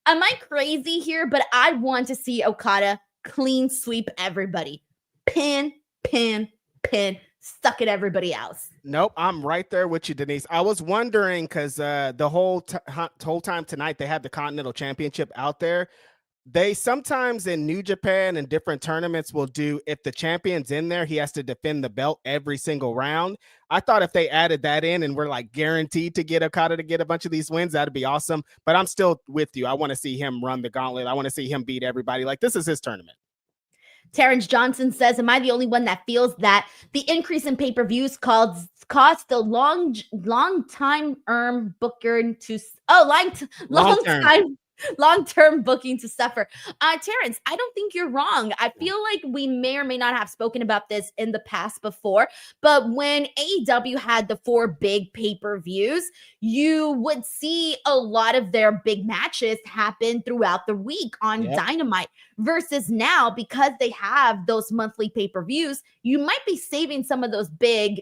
Am I crazy here? But I want to see Okada clean sweep everybody. Pin, stuck at everybody else. Nope, I'm right there with you, Denise. I was wondering because the whole time tonight they had the Continental Championship out there. They sometimes in New Japan and different tournaments will do, if the champion's in there, he has to defend the belt every single round. I thought if they added that in and we're like guaranteed to get Okada to get a bunch of these wins, that'd be awesome. But I'm still with you. I want to see him run the gauntlet. I want to see him beat everybody. Like, this is his tournament. Terrence Johnson says, am I the only one that feels that the increase in pay-per-views caused the long-term booker to long-term booking to suffer? Terrence, I don't think you're wrong. I feel like we may or may not have spoken about this in the past before, but when AEW had the 4 big pay-per-views, you would see a lot of their big matches happen throughout the week on Dynamite, versus now, because they have those monthly pay-per-views, you might be saving some of those big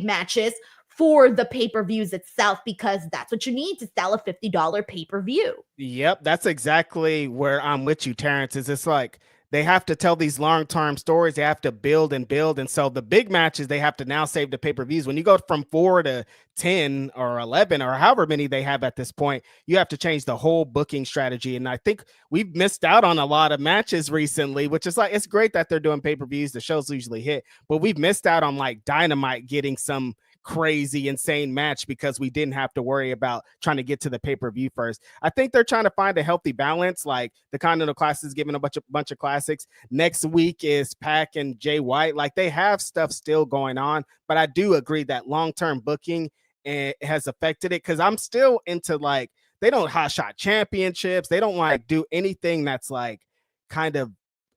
matches for the pay-per-views itself, because that's what you need to sell a $50 pay-per-view. Yep, that's exactly where I'm with you, Terrence. Is it's like they have to tell these long-term stories. They have to build. And so the big matches, they have to now save the pay-per-views. When you go from 4 to 10 or 11 or however many they have at this point, you have to change the whole booking strategy. And I think we've missed out on a lot of matches recently, which is like, it's great that they're doing pay-per-views. The shows usually hit, but we've missed out on like Dynamite getting some crazy insane match because we didn't have to worry about trying to get to the pay-per-view first. I think they're trying to find a healthy balance. Like the Continental Classic is giving a bunch of classics. Next week is Pac and Jay White. Like they have stuff still going on, but I do agree that long-term booking has affected it, because I'm still into like, they don't hot shot championships. They don't like do anything that's like kind of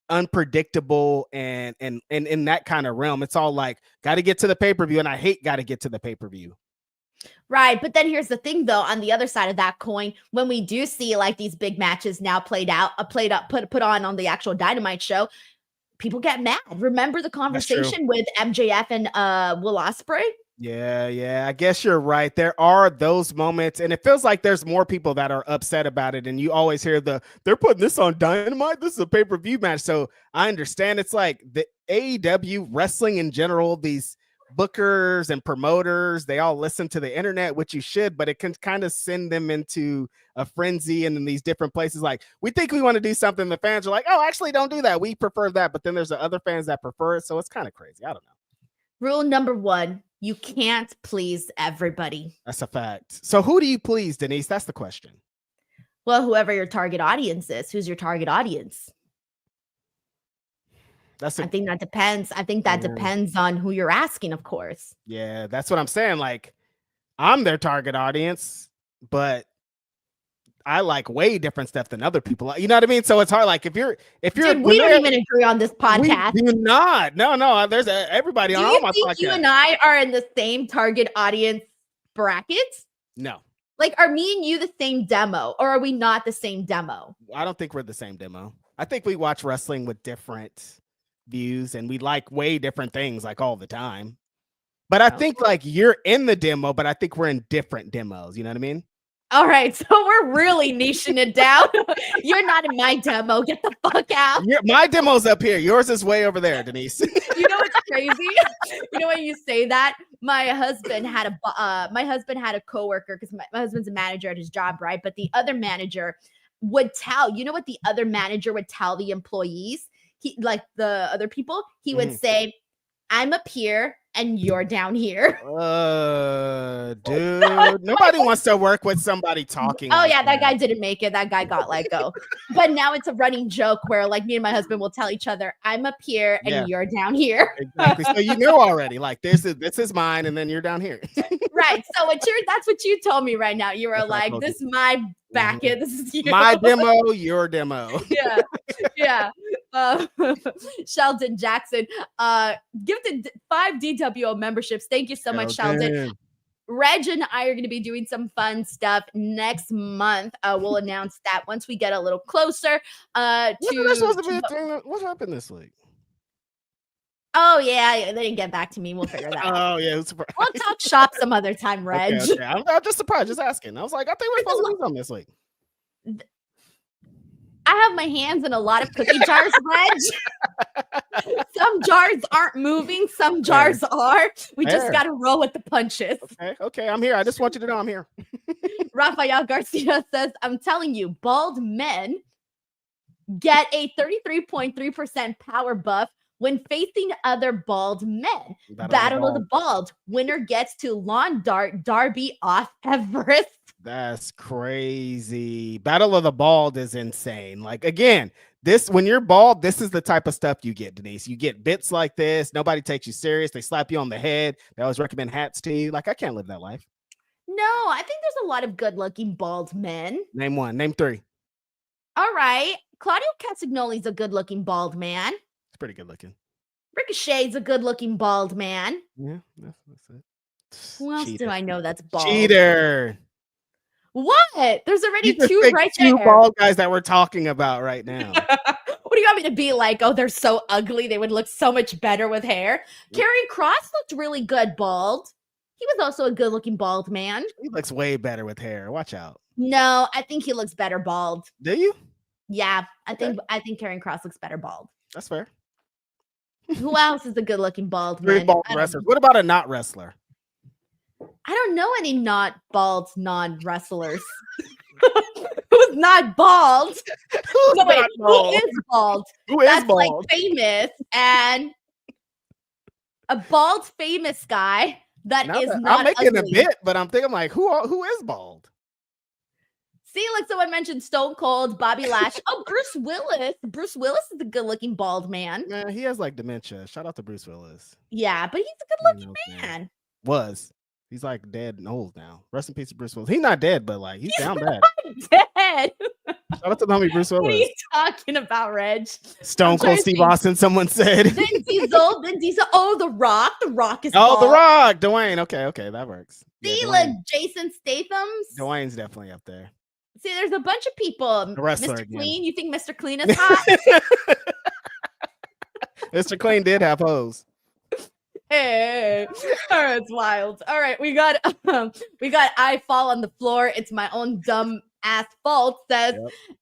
unpredictable and in that kind of realm. It's all like, got to get to the pay-per-view, and I hate got to get to the pay-per-view. Right, but then here's the thing though, on the other side of that coin, when we do see like these big matches now put on the actual Dynamite show, people get mad. Remember the conversation with MJF and Will Ospreay? Yeah, I guess you're right. There are those moments, and it feels like there's more people that are upset about it. And you always hear they're putting this on Dynamite. This is a pay-per-view match. So I understand. It's like the AEW wrestling in general, these bookers and promoters, they all listen to the internet, which you should, but it can kind of send them into a frenzy. And in these different places, like, we think we want to do something. The fans are like, oh, actually don't do that. We prefer that. But then there's the other fans that prefer it. So it's kind of crazy. I don't know. Rule number 1, you can't please everybody. That's a fact. So who do you please, Denise? That's the question. Well, whoever your target audience is. Who's your target audience? I think that depends. I think that depends on who you're asking, of course. Yeah, that's what I'm saying. Like, I'm their target audience, but I like way different stuff than other people. You know what I mean? So it's hard. Like, if you're, dude, we don't even agree on this podcast. We do not. No. There's everybody on all my podcasts. Do you think you and I are in the same target audience brackets? No. Like, are me and you the same demo, or are we not the same demo? I don't think we're the same demo. I think we watch wrestling with different views, and we like way different things, like all the time. But I think like you're in the demo, but I think we're in different demos. You know what I mean? All right, so we're really niching it down. You're not in my demo. Get the fuck out. My demo's up here. Yours is way over there, Denise. You know what's crazy? You know when you say that? My husband had a coworker, because my husband's a manager at his job, right? But the other manager would tell, you know what the other manager would tell the employees? He like the other people, he would say, I'm up here and you're down here. Dude, nobody wants to work with somebody talking. Oh like yeah, that guy didn't make it. That guy got let go. But now it's a running joke where like me and my husband will tell each other, I'm up here and you're down here. Exactly. So you know already, like this is mine, and then you're down here. Right. So that's what you told me right now. You were like, this is my back end. This is you. My demo, your demo. Yeah. Yeah. Sheldon Jackson gifted 5 DWO memberships. Thank you so much, Sheldon. Reg and I are going to be doing some fun stuff next month. We'll announce that once we get a little closer. What happened this week? Oh yeah, they didn't get back to me. We'll figure that out. Oh yeah, we'll talk shop some other time, Reg. Okay. I'm just surprised, just asking. I was like, I think we're supposed to do something this week. I have my hands in a lot of cookie jars, Reg. Some jars aren't moving, some jars are. We just got to roll with the punches. Okay, I'm here. I just want you to know I'm here. Rafael Garcia says, I'm telling you, bald men get a 33.3% power buff when facing other bald men. Battle of the Bald. Winner gets to lawn dart Darby off Everest. That's crazy. Battle of the Bald is insane. Like, again, when you're bald, this is the type of stuff you get, Denise. You get bits like this. Nobody takes you serious. They slap you on the head. They always recommend hats to you. Like, I can't live that life. No, I think there's a lot of good-looking bald men. Name one. Name 3. All right. Claudio Castagnoli's a good-looking bald man. It's pretty good looking. Ricochet's a good-looking bald man. Yeah, that's it. Who else do I know that's bald? Cheater. What? There's already 2 right there. 2 bald guys that we're talking about right now. What do you want me to be like? Oh, they're so ugly. They would look so much better with hair. Karrion Kross looked really good bald. He was also a good-looking bald man. He looks way better with hair. Watch out. No, I think he looks better bald. Do you? Yeah, I think Karrion Kross looks better bald. That's fair. Who else is a good-looking bald 3 man? bald wrestlers. What about a not wrestler? I don't know any not bald non-wrestlers. Who's not bald? Who is bald? Who is That's bald? like famous and a bald famous guy that is not I'm making ugly. a bit, but I'm thinking like, who is bald? See, like someone mentioned Stone Cold, Bobby Lashley. Oh, Bruce Willis. Bruce Willis is a good-looking bald man. Man, he has like dementia. Shout out to Bruce Willis. Yeah, but he's a good-looking man. He's like dead and old now. Rest in peace to Bruce Willis. He's not dead, but like he's down bad. Dead. Shout out to the homie Bruce Willis. What are you talking about, Reg? Stone Cold Steve Austin, someone said. Vin Diesel. Oh, The Rock. The Rock is bald. The Rock. Dwayne. Okay, that works. See, like Jason Statham. Dwayne's definitely up there. See, there's a bunch of people. The wrestler Mr. again. Clean. You think Mr. Clean is hot? Mr. Clean did have hose. Hey, it's wild. All right, we got I fall on the floor. It's my own dumb ass fault. Says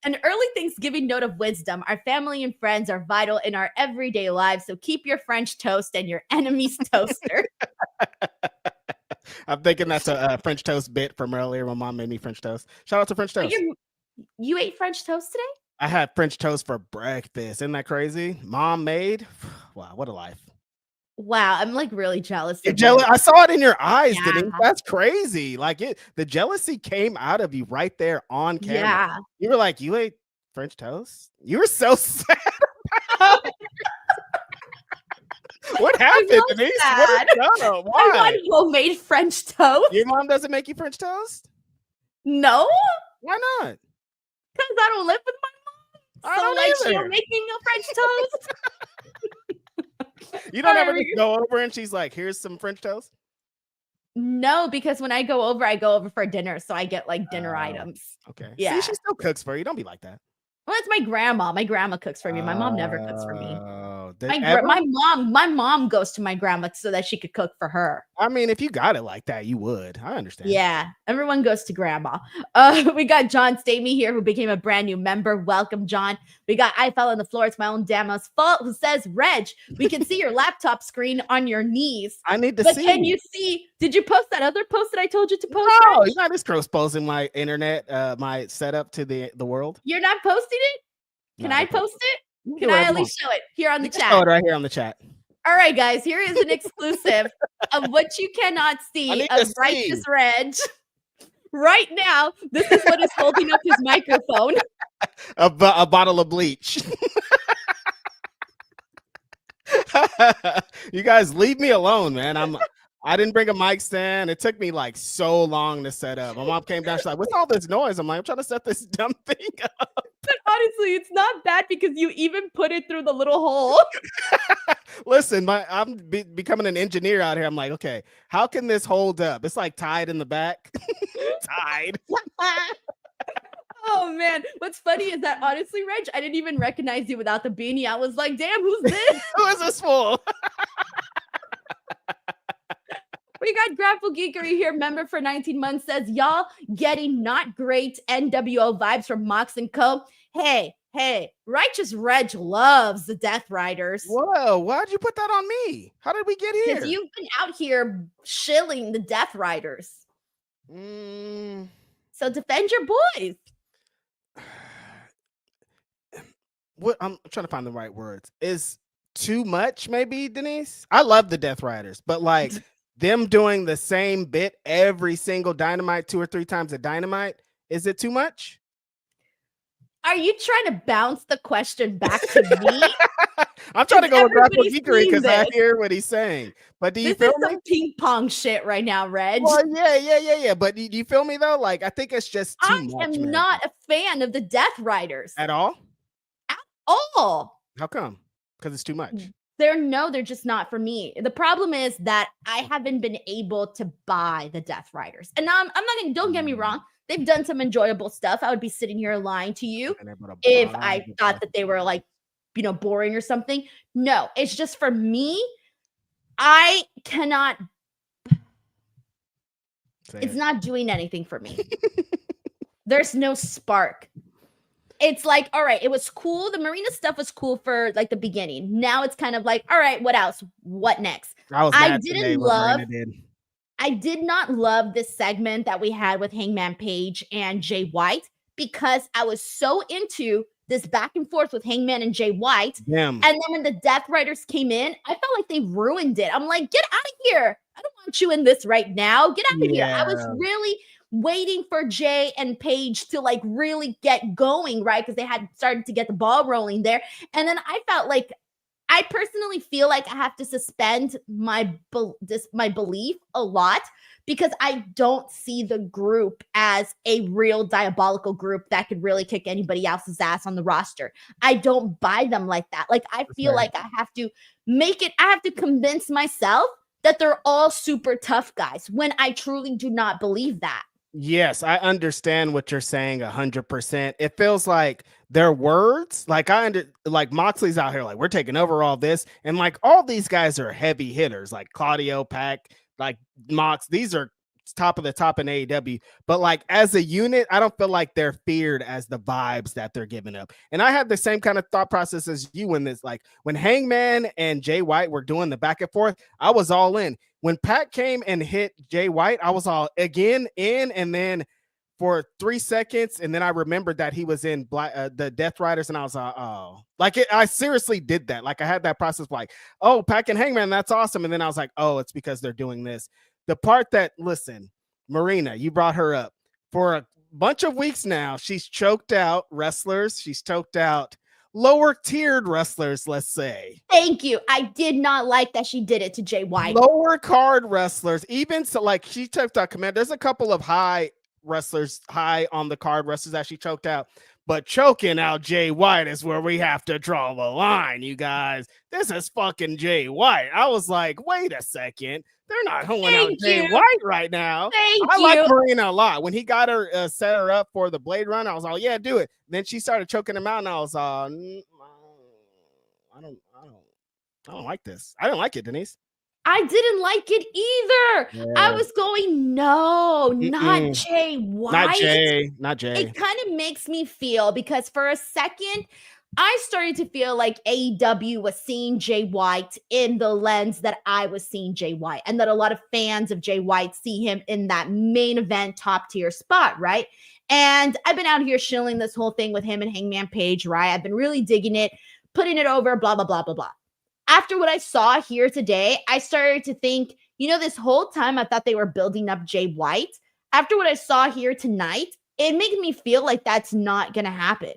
an early Thanksgiving note of wisdom. Our family and friends are vital in our everyday lives, so keep your French toast and your enemy's toaster. I'm thinking that's a French toast bit from earlier. My mom made me French toast. Shout out to French toast. You ate French toast today? I had French toast for breakfast. Isn't that crazy? Mom made. Wow, what a life. Wow, I'm like really jealous. I saw it in your eyes, Denise. That's crazy. Like the jealousy came out of you right there on camera. Yeah. You were like, you ate French toast? You were so sad. What happened, Denise? Sad. Why? I want homemade French toast. Your mom doesn't make you French toast? No. Why not? Because I don't live with my mom. I don't either. She'll make me no French toast. You don't ever just go over and she's like, here's some French toast? No, because when I go over for dinner. So I get like dinner items. Okay. Yeah. See, she still cooks for you. Don't be like that. Well, it's my grandma. My grandma cooks for me. My mom never cooks for me. Oh, My mom goes to my grandma so that she could cook for her. I mean, if you got it like that, you would. I understand. Yeah, everyone goes to grandma. We got John Stamey here, who became a brand new member. Welcome, John. We got I Fell on the Floor. It's my own damn's fault. Who says, Reg, we can see your laptop screen on your knees. I need to but see. Can you see? Did you post that other post that I told you to post? No, Reg? you're not just exposing my internet, my setup to the world. You're not posting it? Can I post it? Can I at least show it here on the chat? Show it right here on the chat. All right, guys, here is an exclusive of what you cannot see of Righteous Reg. Right now, this is what is holding up his microphone. A bottle of bleach. You guys leave me alone, man. I didn't bring a mic stand. It took me like so long to set up. My mom came down. She's like, "What's all this noise?" I'm like, "I'm trying to set this dumb thing up." But honestly, it's not bad because you even put it through the little hole. Listen, I'm becoming an engineer out here. I'm like, okay, how can this hold up? It's like tied in the back. Tied. Oh man, what's funny is that honestly, Reg, I didn't even recognize you without the beanie. I was like, damn, who's this? Who is this fool? We got Grapple Geekery here, member for 19 months, says, y'all getting not great NWO vibes from Mox and Co. Hey, Righteous Reg loves the Death Riders. Whoa, why'd you put that on me? How did we get here? Because you've been out here shilling the Death Riders. So defend your boys. What I'm trying to find the right words. Is too much, maybe, Denise? I love the Death Riders, but like them doing the same bit every single Dynamite 2 or 3 times a Dynamite, is it too much? Are you trying to bounce the question back to me? I'm trying to go with Grapple Geekery because I hear what he's saying. But do you feel me? Some ping pong shit right now, Reg. Well, yeah. But do you feel me though? Like I think it's just too much. I am not a fan of the Death Riders at all. At all. How come? Because it's too much. They're just not for me. The problem is that I haven't been able to buy the Death Riders. And now I'm not gonna, don't get me wrong, they've done some enjoyable stuff. I would be sitting here lying to you if I thought that they were like, boring or something. No, it's just for me, I cannot. It's not doing anything for me. There's no spark. It's like, all right, it was cool. The Marina stuff was cool for like the beginning. Now it's kind of like, all right, what else? What next? I did not love this segment that we had with Hangman Page and Jay White because I was so into this back and forth with Hangman and Jay White. Damn. And then when the Death Riders came in, I felt like they ruined it. I'm like, get out of here. I don't want you in this right now. Get out of here. I was really waiting for Jay and Paige to like really get going, right? Because they had started to get the ball rolling there. And then I felt like, I personally feel like I have to suspend my belief a lot because I don't see the group as a real diabolical group that could really kick anybody else's ass on the roster. I don't buy them like that. Like I feel like I have to convince myself that they're all super tough guys when I truly do not believe that. Yes, I understand what you're saying 100%. It feels like their words, like like Moxley's out here, like we're taking over all this, and like all these guys are heavy hitters, like Claudio, Pac, like Mox. These are top of the top in AEW, but like as a unit, I don't feel like they're feared as the vibes that they're giving up. And I had the same kind of thought process as you in this. Like when Hangman and Jay White were doing the back and forth, I was all in. When Pat came and hit Jay White, I was all again in, and then for 3 seconds, and then I remembered that he was in the Death Riders, and I was like, I seriously did that. Like I had that process, like, oh, Pat and Hangman, that's awesome, and then I was like, oh, it's because they're doing this. The part that, listen, Marina, you brought her up for a bunch of weeks now. She's choked out wrestlers. She's choked out lower tiered wrestlers, let's say. Thank you. I did not like that she did it to Jay White. Lower card wrestlers, even so, like she choked out Command. There's a couple of high wrestlers, high on the card wrestlers that she choked out, but choking out Jay White is where we have to draw the line, you guys. This is fucking Jay White. I was like, wait a second. They're not holding out Jay White right now. I like Marina a lot. When he got her set her up for the Blade Run, I was like, yeah, do it. Then she started choking him out, and I was I don't I don't like this. I didn't like it, Denise. I didn't like it either. Yeah. I was going, no, not Jay White. Not Jay. It kind of makes me feel, because for a second, I started to feel like AEW was seeing Jay White in the lens that I was seeing Jay White, and that a lot of fans of Jay White see him in that main event top tier spot, right? And I've been out here shilling this whole thing with him and Hangman Page, right? I've been really digging it, putting it over, blah, blah, blah, blah, blah. After what I saw here today, I started to think, this whole time I thought they were building up Jay White. After what I saw here tonight, it made me feel like that's not going to happen.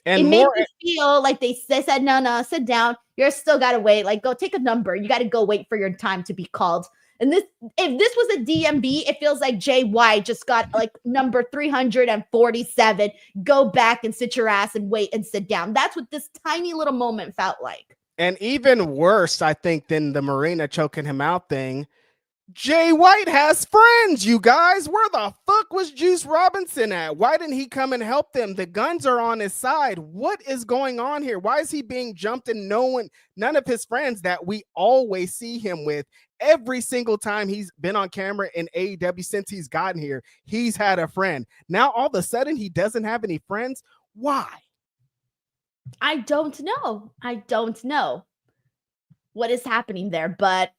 And it made me feel like they said, no, sit down. You're still got to wait. Like, go take a number. You got to go wait for your time to be called. And if this was a DMB, it feels like Jay White just got like number 347. Go back and sit your ass and wait and sit down. That's what this tiny little moment felt like. And even worse, I think, than the Marina choking him out thing, Jay White has friends, you guys. Where the fuck was Juice Robinson at? Why didn't he come and help them? The guns are on his side. What is going on here? Why is he being jumped and none of his friends that we always see him with every single time he's been on camera in AEW since he's gotten here? He's had a friend. Now, all of a sudden, he doesn't have any friends. Why? I don't know. I don't know what is happening there, but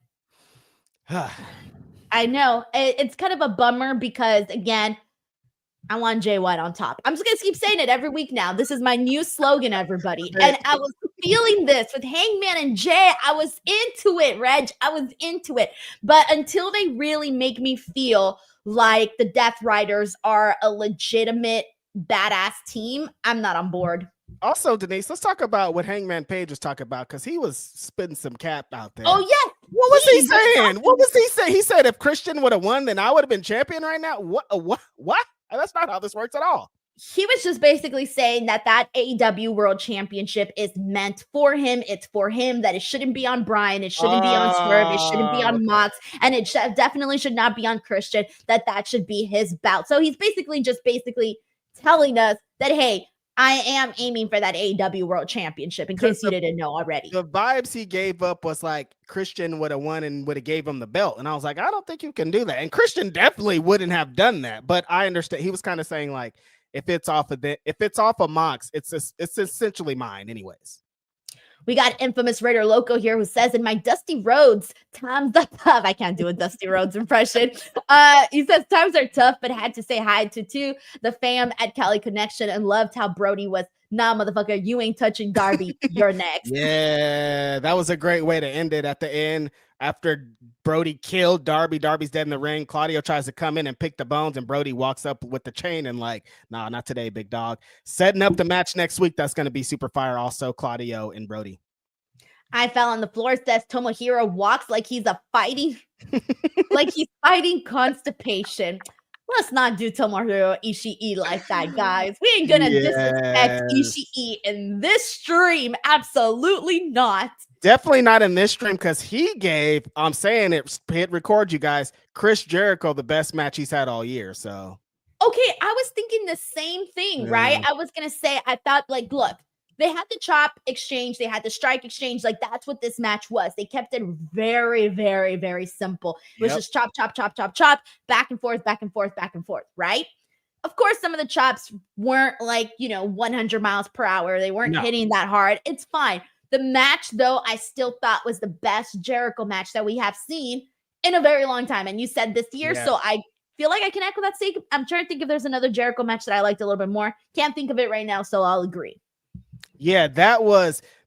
I know it's kind of a bummer because, again, I want Jay White on top. I'm just going to keep saying it every week now. This is my new slogan, everybody. And I was feeling this with Hangman and Jay. I was into it, Reg. I was into it. But until they really make me feel like the Death Riders are a legitimate badass team, I'm not on board. Also, Denise, let's talk about what Hangman Page was talking about, because he was spitting some cap out there. Oh, yeah. What was he saying? What was he saying? He said if Christian would have won, then I would have been champion right now. What? That's not how this works at all. He was just basically saying that AEW World Championship is meant for him. It's for him, that it shouldn't be on Brian. It shouldn't be on Swerve. It shouldn't be on Mox. And it definitely should not be on Christian, that should be his bout. So he's basically telling us that, hey, I am aiming for that AEW World Championship, in case you didn't know already. The vibes he gave up was like Christian would have won and would have gave him the belt. And I was like, I don't think you can do that. And Christian definitely wouldn't have done that. But I understand. He was kind of saying, like, if it's off of Mox, it's essentially mine anyways. We got infamous Raider Loco here, who says, in my Dusty Rhodes, times are tough. I can't do a Dusty Rhodes impression. He says, times are tough, but had to say hi to the fam at Cali Connection, and loved how Brody was, nah, motherfucker, you ain't touching Darby. You're next. Yeah, that was a great way to end it at the end. After Brody killed Darby, Darby's dead in the ring. Claudio tries to come in and pick the bones, and Brody walks up with the chain and like, nah, not today, big dog. Setting up the match next week. That's going to be super fire. Also, Claudio and Brody. I fell on the floor, says Tomohiro walks like he's fighting constipation. Let's not do Tomohiro Ishii like that, guys. We ain't going to disrespect Ishii in this stream. Absolutely not. Definitely not in this stream, because he gave, I'm saying it, hit record, you guys, Chris Jericho the best match he's had all year. So, okay, I was thinking the same thing, right? I was going to say, I thought, like, look, they had the chop exchange, they had the strike exchange. Like, that's what this match was. They kept it very, very, very simple. It was just chop, chop, chop, chop, chop, back and forth, back and forth, back and forth, right? Of course, some of the chops weren't like, 100 miles per hour. They weren't hitting that hard. It's fine. The match, though, I still thought was the best Jericho match that we have seen in a very long time. And you said this year, so I feel like I can echo that statement. I'm trying to think if there's another Jericho match that I liked a little bit more. Can't think of it right now, so I'll agree. Yeah,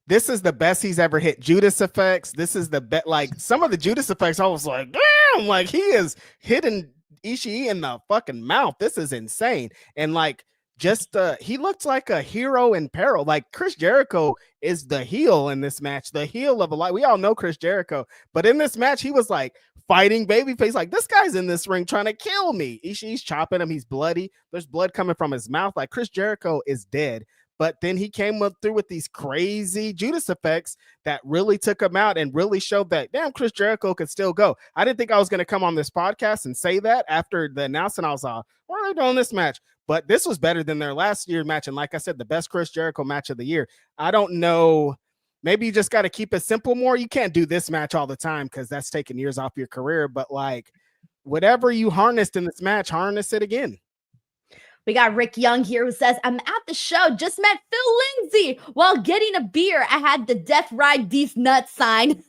this is the best he's ever hit. Judas effects. This is the best. Like, some of the Judas effects, I was like, damn, like, he is hitting Ishii in the fucking mouth. This is insane. And like, he looked like a hero in peril. Like, Chris Jericho is the heel in this match, the heel of a lot. We all know Chris Jericho, but in this match, he was like fighting babyface. Like, this guy's in this ring trying to kill me. Ishii's chopping him. He's bloody. There's blood coming from his mouth. Like, Chris Jericho is dead. But then he came up through with these crazy Judas effects that really took him out and really showed that, damn, Chris Jericho could still go. I didn't think I was going to come on this podcast and say that after the announcement. I was like, why are they doing this match? But this was better than their last year match. And like I said, the best Chris Jericho match of the year. I don't know. maybe you just got to keep it simple more. You can't do this match all the time because that's taking years off your career. But like whatever you harnessed in this match, harness it again. We got Rick Young here who says, I'm at the show, just met Phil Lindsay while getting a beer. I had the Death Ride These Nuts sign.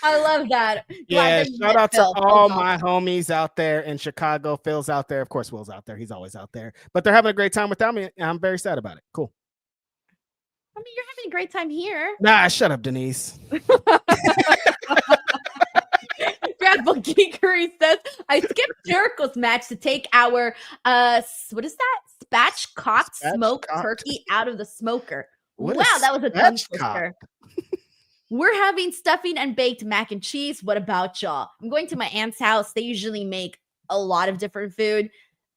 I love that. Yeah, shout out to all my homies out there in Chicago. Phil's out there. Of course, Will's out there. He's always out there. But they're having a great time without me. And I'm very sad about it. Cool. I mean, you're having a great time here. Nah, shut up, Denise. Bradful Geekery says, I skipped Jericho's match to take our, what is that? Spatchcocked smoked turkey out of the smoker. Wow, that was a tongue twister. We're having stuffing and baked mac and cheese. What about y'all? I'm going to my aunt's house. They usually make a lot of different food.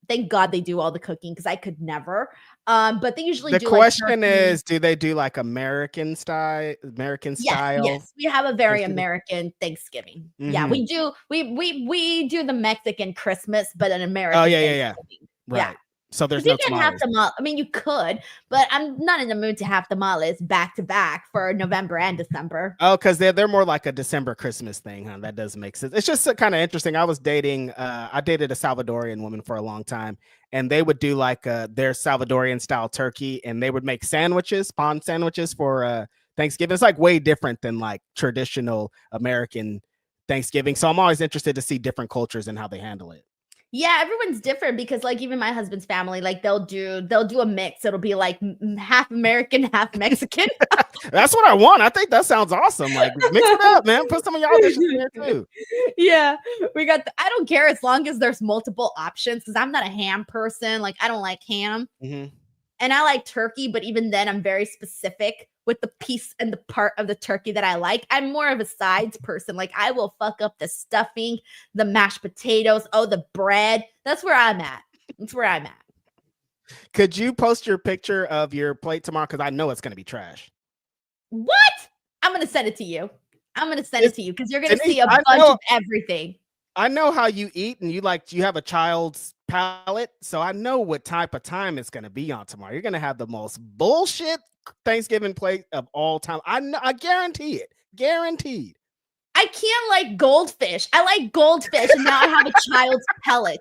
Thank God they do all the cooking because I could never. But they usually do. The question is, do they do like American style? Yes, we have a very American Thanksgiving. Mm-hmm. Yeah, we do. We do the Mexican Christmas, but an American. Oh yeah. Right. Yeah. So there's no tamales. Have tamales. I mean, you could, but I'm not in the mood to have tamales back to back for November and December. Oh, because they're more like a December Christmas thing, huh? That does make sense. It's just kind of interesting. I dated a Salvadorian woman for a long time, and they would do like their Salvadorian style turkey, and they would make sandwiches, pan sandwiches for Thanksgiving. It's like way different than like traditional American Thanksgiving. So I'm always interested to see different cultures and how they handle it. Yeah, everyone's different because like even my husband's family, like they'll do a mix. It'll be like half American, half Mexican. That's what I want. I think that sounds awesome. Like mix it up, man. Put some of y'all dishes in there too. Yeah, we got. I don't care as long as there's multiple options because I'm not a ham person. Like I don't like ham, and I like turkey, but even then I'm very specific with the piece and the part of the turkey that I like. I'm more of a sides person. Like I will fuck up the stuffing, the mashed potatoes, the bread. That's where I'm at. Could you post your picture of your plate tomorrow? Because I know it's going to be trash. What? I'm going to send it to you. Because you're going to see a bunch of everything. I know how you eat and you have a child's palate. So I know what type of time it's going to be on tomorrow. You're going to have the most bullshit Thanksgiving plate of all time. I guarantee it. Guaranteed. I can't like goldfish. I like goldfish, and now I have a child's palate.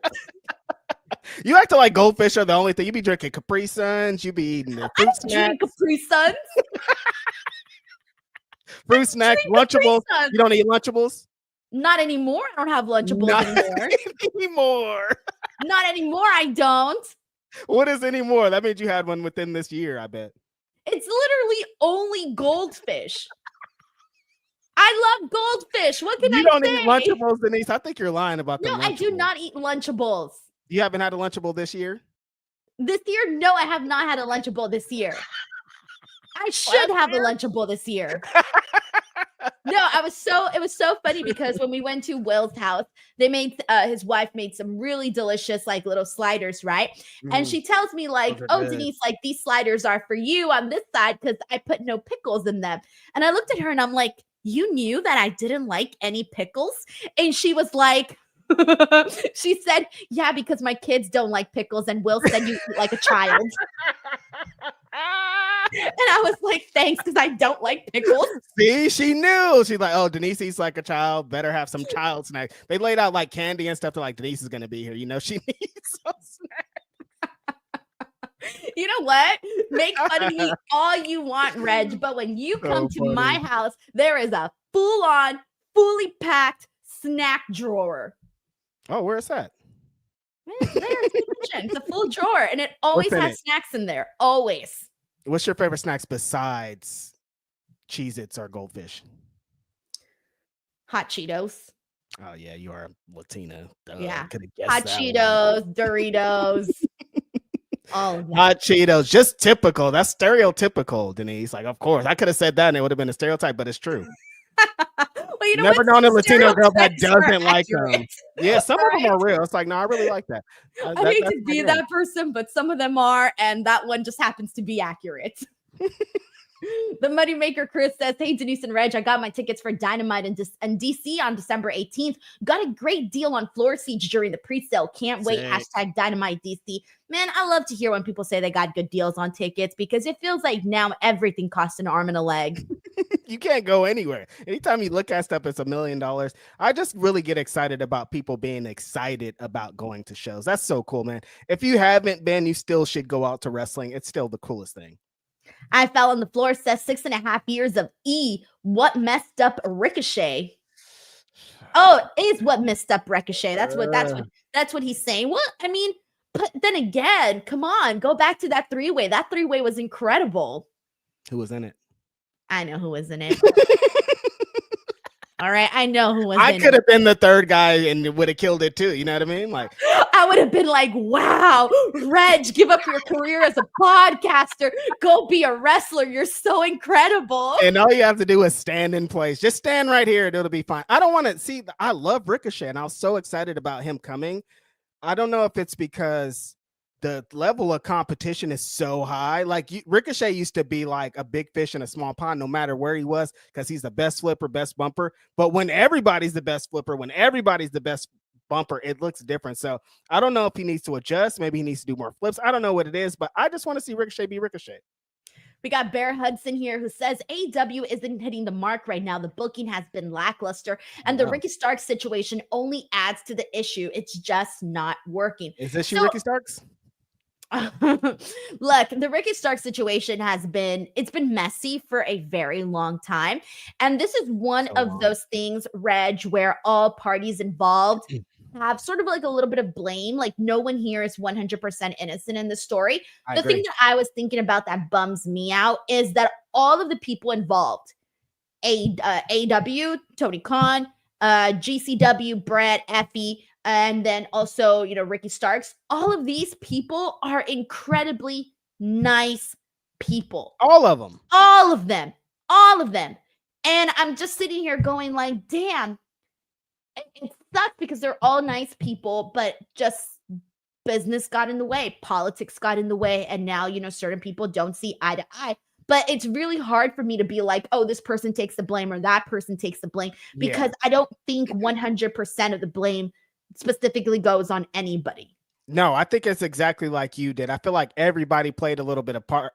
You act like goldfish are the only thing. You be drinking Capri Suns. You be eating the fruit snacks. Capri Suns. Fruit snacks, Lunchables. You don't eat Lunchables? Not anymore. I don't have Lunchables anymore. Not anymore. I don't. What is anymore? That means you had one within this year, I bet. It's literally only goldfish. I love goldfish. What can I say? You don't eat Lunchables, Denise. I think you're lying about that. No, I do not eat Lunchables. You haven't had a Lunchable this year? This year? No, I have not had a Lunchable this year. I should have a Lunchable this year. No, it was so funny because when we went to Will's house, they made his wife made some really delicious like little sliders, right? And she tells me like, "Oh, Denise, like these sliders are for you on this side because I put no pickles in them." And I looked at her and I'm like, "You knew that I didn't like any pickles?" And she was like, she said, "Yeah, because my kids don't like pickles, and Will said you eat like a child." And I was like, thanks, because I don't like pickles. See, she knew. She's like, oh, Denise eats like a child. Better have some child snacks. They laid out like candy and stuff. They're like, Denise is going to be here. You know, she needs some snacks. You know what? Make fun of me all you want, Reg. But when you come to my house, there is a full-on, fully packed snack drawer. Oh, where's that? It's there. It's a full drawer, and it always has snacks in there. Always. What's your favorite snacks besides Cheez-Its or Goldfish? Hot Cheetos. Oh, yeah, you are Latina. Yeah. Hot Cheetos, Doritos. All of that. Hot Cheetos. Just typical. That's stereotypical, Denise. Like, of course. I could have said that and it would have been a stereotype, but it's true. Well, you know, never known a Latino girl that doesn't like them. Yeah, some of them are real. It's like, no, I really like that. I hate to be that person, but some of them are, and that one just happens to be accurate. The Moneymaker Chris says, hey, Denise and Reg, I got my tickets for Dynamite in DC on December 18th. Got a great deal on floor seats during the pre-sale. Can't wait. Hashtag Dynamite DC. Man, I love to hear when people say they got good deals on tickets because it feels like now everything costs an arm and a leg. You can't go anywhere. Anytime you look at stuff, it's $1 million. I just really get excited about people being excited about going to shows. That's so cool, man. If you haven't been, you still should go out to wrestling. It's still the coolest thing. I Fell on the Floor says 6.5 years of what messed up Ricochet. Oh, is what messed up Ricochet. That's what he's saying. Well, I mean, but then again, come on, go back to that three-way. That three-way was incredible. Who was in it? I know who was in it. All right, I know who was in it. I could have been the third guy and would have killed it too. You know what I mean? Like, I would have been like, wow, Reg, give up your career as a podcaster. Go be a wrestler. You're so incredible. And all you have to do is stand in place. Just stand right here and it'll be fine. I don't want to see. I love Ricochet and I was so excited about him coming. I don't know if it's because the level of competition is so high. Like Ricochet used to be like a big fish in a small pond, no matter where he was, because he's the best flipper, best bumper. But when everybody's the best flipper, when everybody's the best bumper, it looks different. So I don't know if he needs to adjust. Maybe he needs to do more flips. I don't know what it is, but I just want to see Ricochet be Ricochet. We got Bear Hudson here who says AEW isn't hitting the mark right now. The booking has been lackluster, and the Ricky Starks situation only adds to the issue. It's just not working. Is this Ricky Starks? Look, the Ricky Starks situation it's been messy for a very long time. And this is one of those things, Reg, where all parties involved have sort of like a little bit of blame. Like no one here is 100% innocent in the story. The thing that I was thinking about that bums me out is that all of the people involved, AEW, Tony Khan, GCW, Brett, Effie, and then also, Ricky Starks, all of these people are incredibly nice people. All of them. And I'm just sitting here going like, damn, it sucks because they're all nice people, but just business got in the way, politics got in the way, and now, certain people don't see eye to eye. But it's really hard for me to be like, oh, this person takes the blame or that person takes the blame, because I don't think 100% of the blame specifically goes on anybody. No, I think it's exactly like you did. I feel like everybody played a little bit of part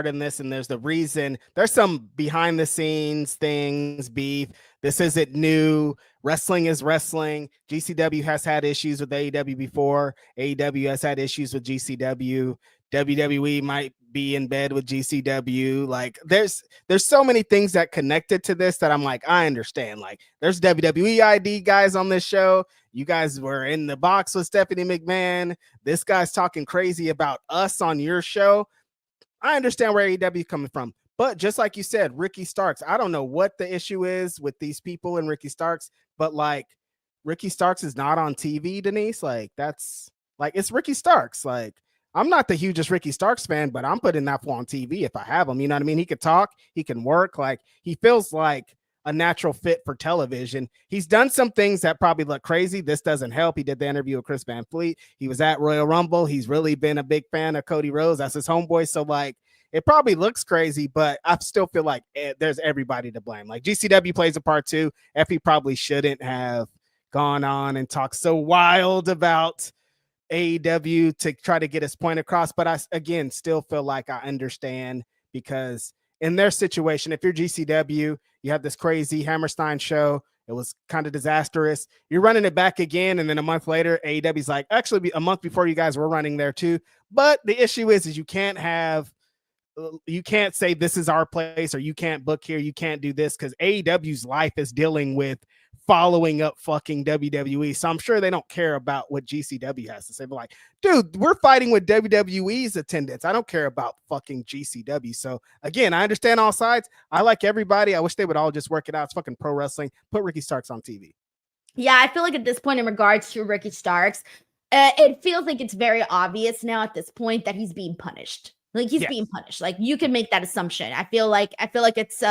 in this, and there's some behind the scenes things, beef. This isn't new. Wrestling is wrestling. GCW has had issues with AEW before. AEW has had issues with GCW. WWE might be in bed with GCW. Like there's so many things that connected to this that I'm like, I understand. Like there's WWE ID guys on this show. You guys were in the box with Stephanie McMahon. This guy's talking crazy about us on your show. I understand where AEW is coming from. But just like you said, Ricky Starks, I don't know what the issue is with these people and Ricky Starks, but like Ricky Starks is not on TV, Denise. Like that's like, it's Ricky Starks. Like I'm not the hugest Ricky Starks fan, but I'm putting that fool on TV if I have him. You know what I mean? He could talk, he can work. Like he feels like a natural fit for television. He's done some things that probably look crazy. This doesn't help. He did the interview with Chris Van Fleet. He was at Royal Rumble. He's really been a big fan of Cody Rhodes. That's his homeboy. So like, it probably looks crazy, but I still feel like there's everybody to blame. Like GCW plays a part too. Effie probably shouldn't have gone on and talked so wild about AEW to try to get his point across. But I, again, still feel like I understand, because in their situation, if you're GCW, you have this crazy Hammerstein show. It was kind of disastrous. You're running it back again. And then a month later, AEW's like, actually a month before you guys were running there too. But the issue is you can't say this is our place, or you can't book here. You can't do this, because AEW's life is dealing with following up fucking WWE. So I'm sure they don't care about what GCW has to say. But like, dude, we're fighting with WWE's attendance. I don't care about fucking GCW. So again, I understand all sides. I like everybody. I wish they would all just work it out. It's fucking pro wrestling. Put Ricky Starks on TV. Yeah, I feel like at this point, in regards to Ricky Starks, it feels like it's very obvious now at this point that he's being punished. Like he's being punished. Like you can make that assumption. I feel like it's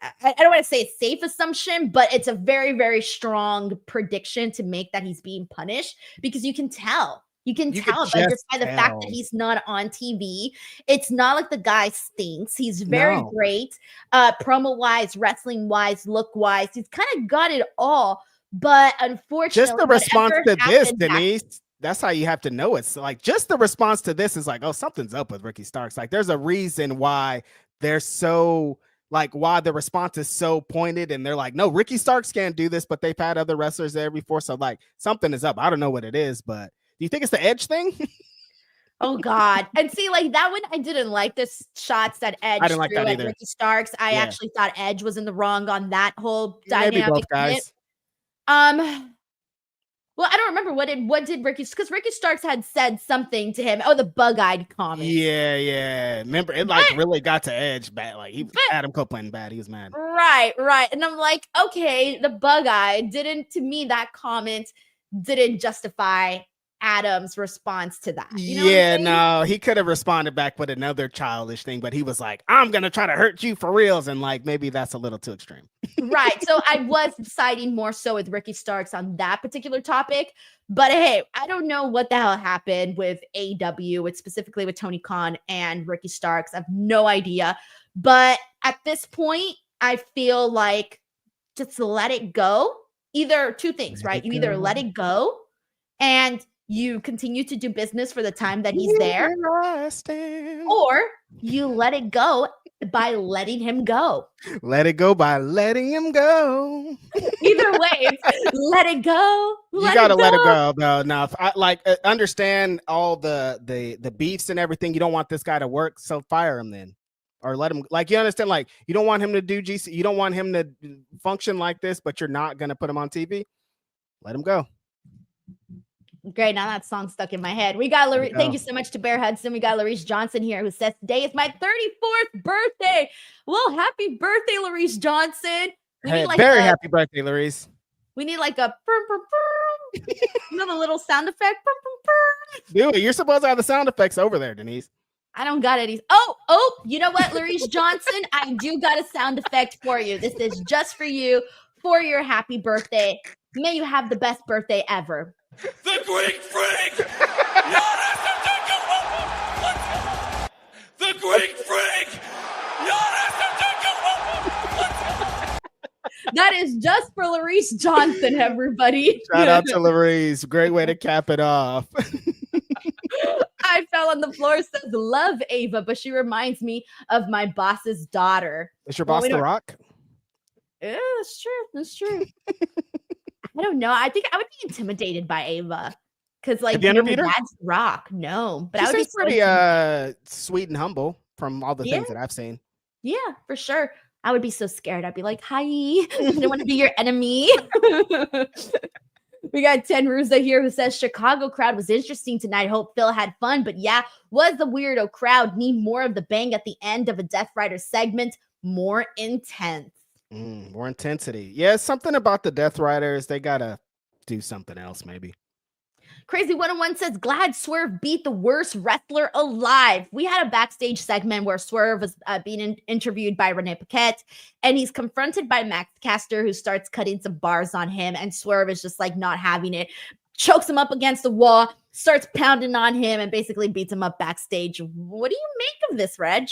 I don't want to say a safe assumption, but it's a very, very strong prediction to make that he's being punished, because you can tell You can You tell, could but just just by the fact that tell. he's not on TV, it's not like the guy stinks. He's very No. great, promo-wise, wrestling-wise, look-wise. He's kind of got it all, but unfortunately, Just the response whatever to this, happened back- Denise, that's how you have to know it's like just the response to this is like, oh, something's up with Ricky Starks. Like there's a reason why they're so like why the response is so pointed and they're like, no, Ricky Starks can't do this, but they've had other wrestlers there before. So like something is up. I don't know what it is, but do you think it's the Edge thing? Oh God. And see, like that one, I didn't like the shots that Edge I didn't like threw that at either. Ricky Starks. I Yeah. actually thought Edge was in the wrong on that whole Maybe dynamic. both guys. Well, I don't remember what did Ricky, because Ricky Starks had said something to him. Oh, the bug-eyed comment. Yeah. Remember, it like really got to Edge bad. Like Adam Copeland bad. He was mad. Right. And I'm like, okay, the bug-eye didn't, to me, that comment didn't justify Adam's response to that. You know what I'm saying? No, he could have responded back with another childish thing, but he was like, I'm gonna try to hurt you for reals, and like maybe that's a little too extreme. Right. So I was siding more so with Ricky Starks on that particular topic. But hey, I don't know what the hell happened with AEW, with specifically with Tony Khan and Ricky Starks. I have no idea. But at this point, I feel like just let it go. Either two things, right? You either let it go and you continue to do business for the time that he's there, or you let it go by letting him go. Let it go by letting him go. Either way, let it go. You gotta let it go, though. Now, if I like understand all the beefs and everything, you don't want this guy to work, so fire him then, or let him. Like you understand, like you don't want him to do GC, you don't want him to function like this, but you're not gonna put him on TV. Let him go. Great. Now that song stuck in my head. We got thank you so much to Bear Hudson. We got Larice Johnson here who says today is my 34th birthday. Well, happy birthday, Larice Johnson. Hey, like very happy birthday, Larice. We need like a you know the little sound effect. Dude, you're supposed to have the sound effects over there, Denise. I don't got any. Oh, you know what, Larice Johnson? I do got a sound effect for you. This is just for you for your happy birthday. May you have the best birthday ever. The Greek Freak! The Greek Freak! That is just for Larice Johnson, everybody. Shout out to Larice. Great way to cap it off. I fell on the floor, says love Ava, but she reminds me of my boss's daughter. Is your boss The Rock? Yeah, that's true. I don't know. I think I would be intimidated by Ava because, like, my dad's Rock. No, but she I would be pretty sweet and humble from all the things that I've seen. Yeah, for sure. I would be so scared. I'd be like, "Hi, I don't want to be your enemy." We got Ten Ruza here who says Chicago crowd was interesting tonight. Hope Phil had fun, but yeah, was the weirdo crowd. Need more of the bang at the end of a Death Rider segment. More intense. More intensity. Yeah, something about the Death Riders. They gotta do something else, maybe. Crazy 101 says, glad Swerve beat the worst wrestler alive. We had a backstage segment where Swerve was being interviewed by Renee Paquette, and he's confronted by Max Caster, who starts cutting some bars on him, and Swerve is just like not having it. Chokes him up against the wall, starts pounding on him, and basically beats him up backstage. What do you make of this, Reg?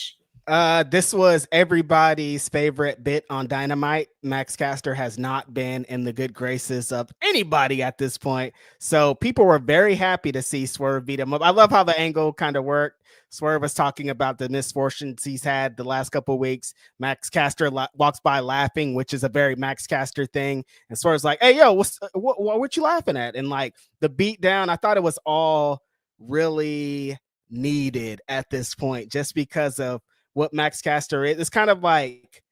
This was everybody's favorite bit on Dynamite. Max Caster has not been in the good graces of anybody at this point. So people were very happy to see Swerve beat him up. I love how the angle kind of worked. Swerve was talking about the misfortunes he's had the last couple of weeks. Max Caster walks by laughing, which is a very Max Caster thing. And Swerve's like, hey, yo, what you laughing at? And like the beat down, I thought it was all really needed at this point just because of what Max Caster is. It's kind of like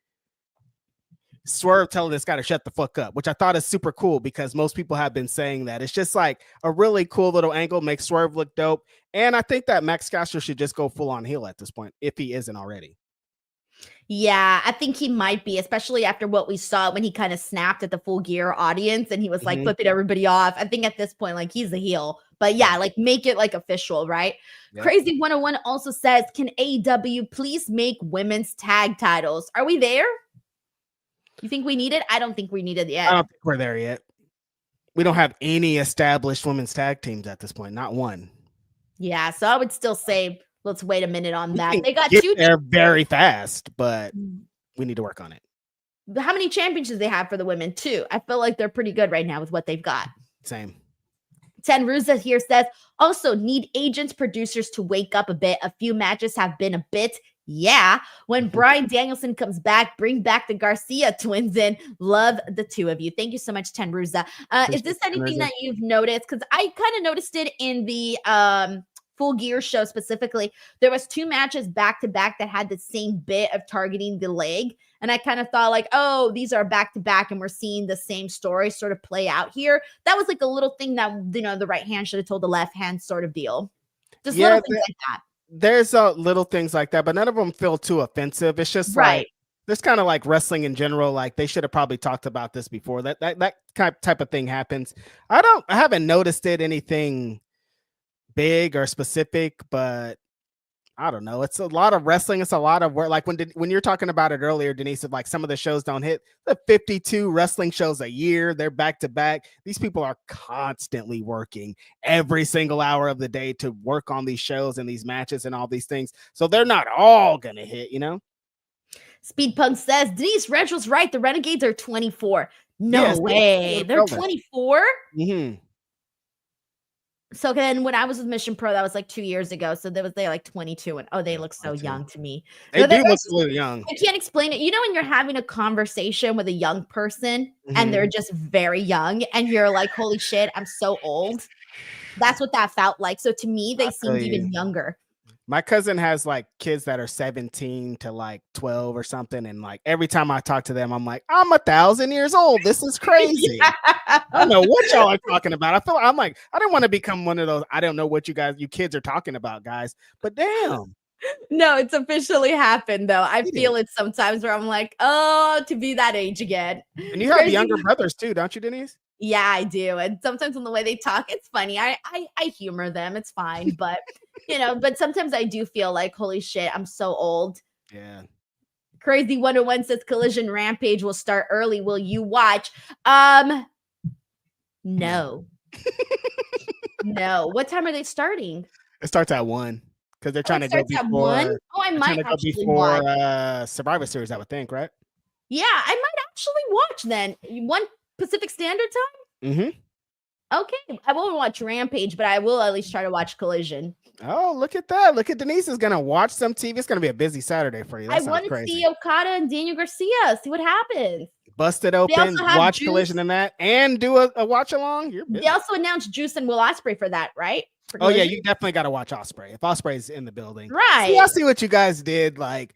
Swerve telling this guy to shut the fuck up, which I thought is super cool because most people have been saying that. It's just like a really cool little angle, makes Swerve look dope. And I think that Max Caster should just go full on heel at this point, if he isn't already. Yeah, I think he might be, especially after what we saw when he kind of snapped at the Full Gear audience and he was like flipping everybody off. I think at this point, like he's a heel. But yeah, like make it like official, right? Yep. Crazy 101 also says, can AEW please make women's tag titles? Are we there? You think we need it? I don't think we need it yet. I don't think we're there yet. We don't have any established women's tag teams at this point. Not one. Yeah, so I would still say let's wait a minute on that. They got Get 2 there very fast, but we need to work on it. How many championships they have for the women? 2. I feel like they're pretty good right now with what they've got. Same. Ten Ruza here says, also need agents, producers to wake up a bit. A few matches have been a bit. Yeah. When Bryan Danielson comes back, bring back the Garcia twins in. Love the 2 of you. Thank you so much, Ten Ruza. Is this anything that you've noticed? Because I kind of noticed it in the Full Gear show specifically. There was 2 matches back to back that had the same bit of targeting the leg. And I kind of thought like, oh, these are back to back and we're seeing the same story sort of play out here. That was like a little thing that, the right hand should have told the left hand sort of deal. Just little things like that. There's little things like that, but none of them feel too offensive. It's just like, there's kind of like wrestling in general. Like they should have probably talked about this before. That type of thing happens. I haven't noticed anything big or specific, but I don't know. It's a lot of wrestling. It's a lot of work. Like when you're talking about it earlier, Denise, of like some of the shows don't hit the 52 wrestling shows a year. They're back to back. These people are constantly working every single hour of the day to work on these shows and these matches and all these things. So they're not all going to hit, Speed Punk says, Denise, Reg was right. The Renegades are 24. No way. They're 24? Mm-hmm. So then when I was with Mission Pro, that was like 2 years ago. So they like 22 and they look so young to me. They do look really young. I can't explain it. When you're having a conversation with a young person and they're just very young and you're like, holy shit, I'm so old. That's what that felt like. So to me, they seemed even younger. My cousin has like kids that are 17 to like 12 or something. And like every time I talk to them, I'm like, I'm 1,000 years old. This is crazy. I don't know what y'all are talking about. I'm like, I don't want to become one of those. I don't know what you kids are talking about, guys. But damn. No, it's officially happened though. I feel it sometimes where I'm like, oh, to be that age again. And you have younger brothers too, don't you, Denise? Yeah, I do. And sometimes on the way they talk, it's funny. I humor them. It's fine. But, but sometimes I do feel like, holy shit, I'm so old. Yeah. Crazy 101 says Collision Rampage will start early. Will you watch? No. No. What time are they starting? It starts at 1 because they're trying to go before. Oh, I might actually watch. Survivor Series, I would think, right? Yeah, I might actually watch then. 1 Pacific Standard Time? Mm-hmm. Okay. I won't watch Rampage, but I will at least try to watch Collision. Oh, look at that. Look at Denise is going to watch some TV. It's going to be a busy Saturday for you. I want to see Okada and Daniel Garcia. See what happens. Bust it open, watch Juice. Collision in that, and do a watch along. They also announced Juice and Will Ospreay for that, right? Oh, yeah. You definitely got to watch Ospreay. If Ospreay's in the building. Right. See, I see what you guys did. Like,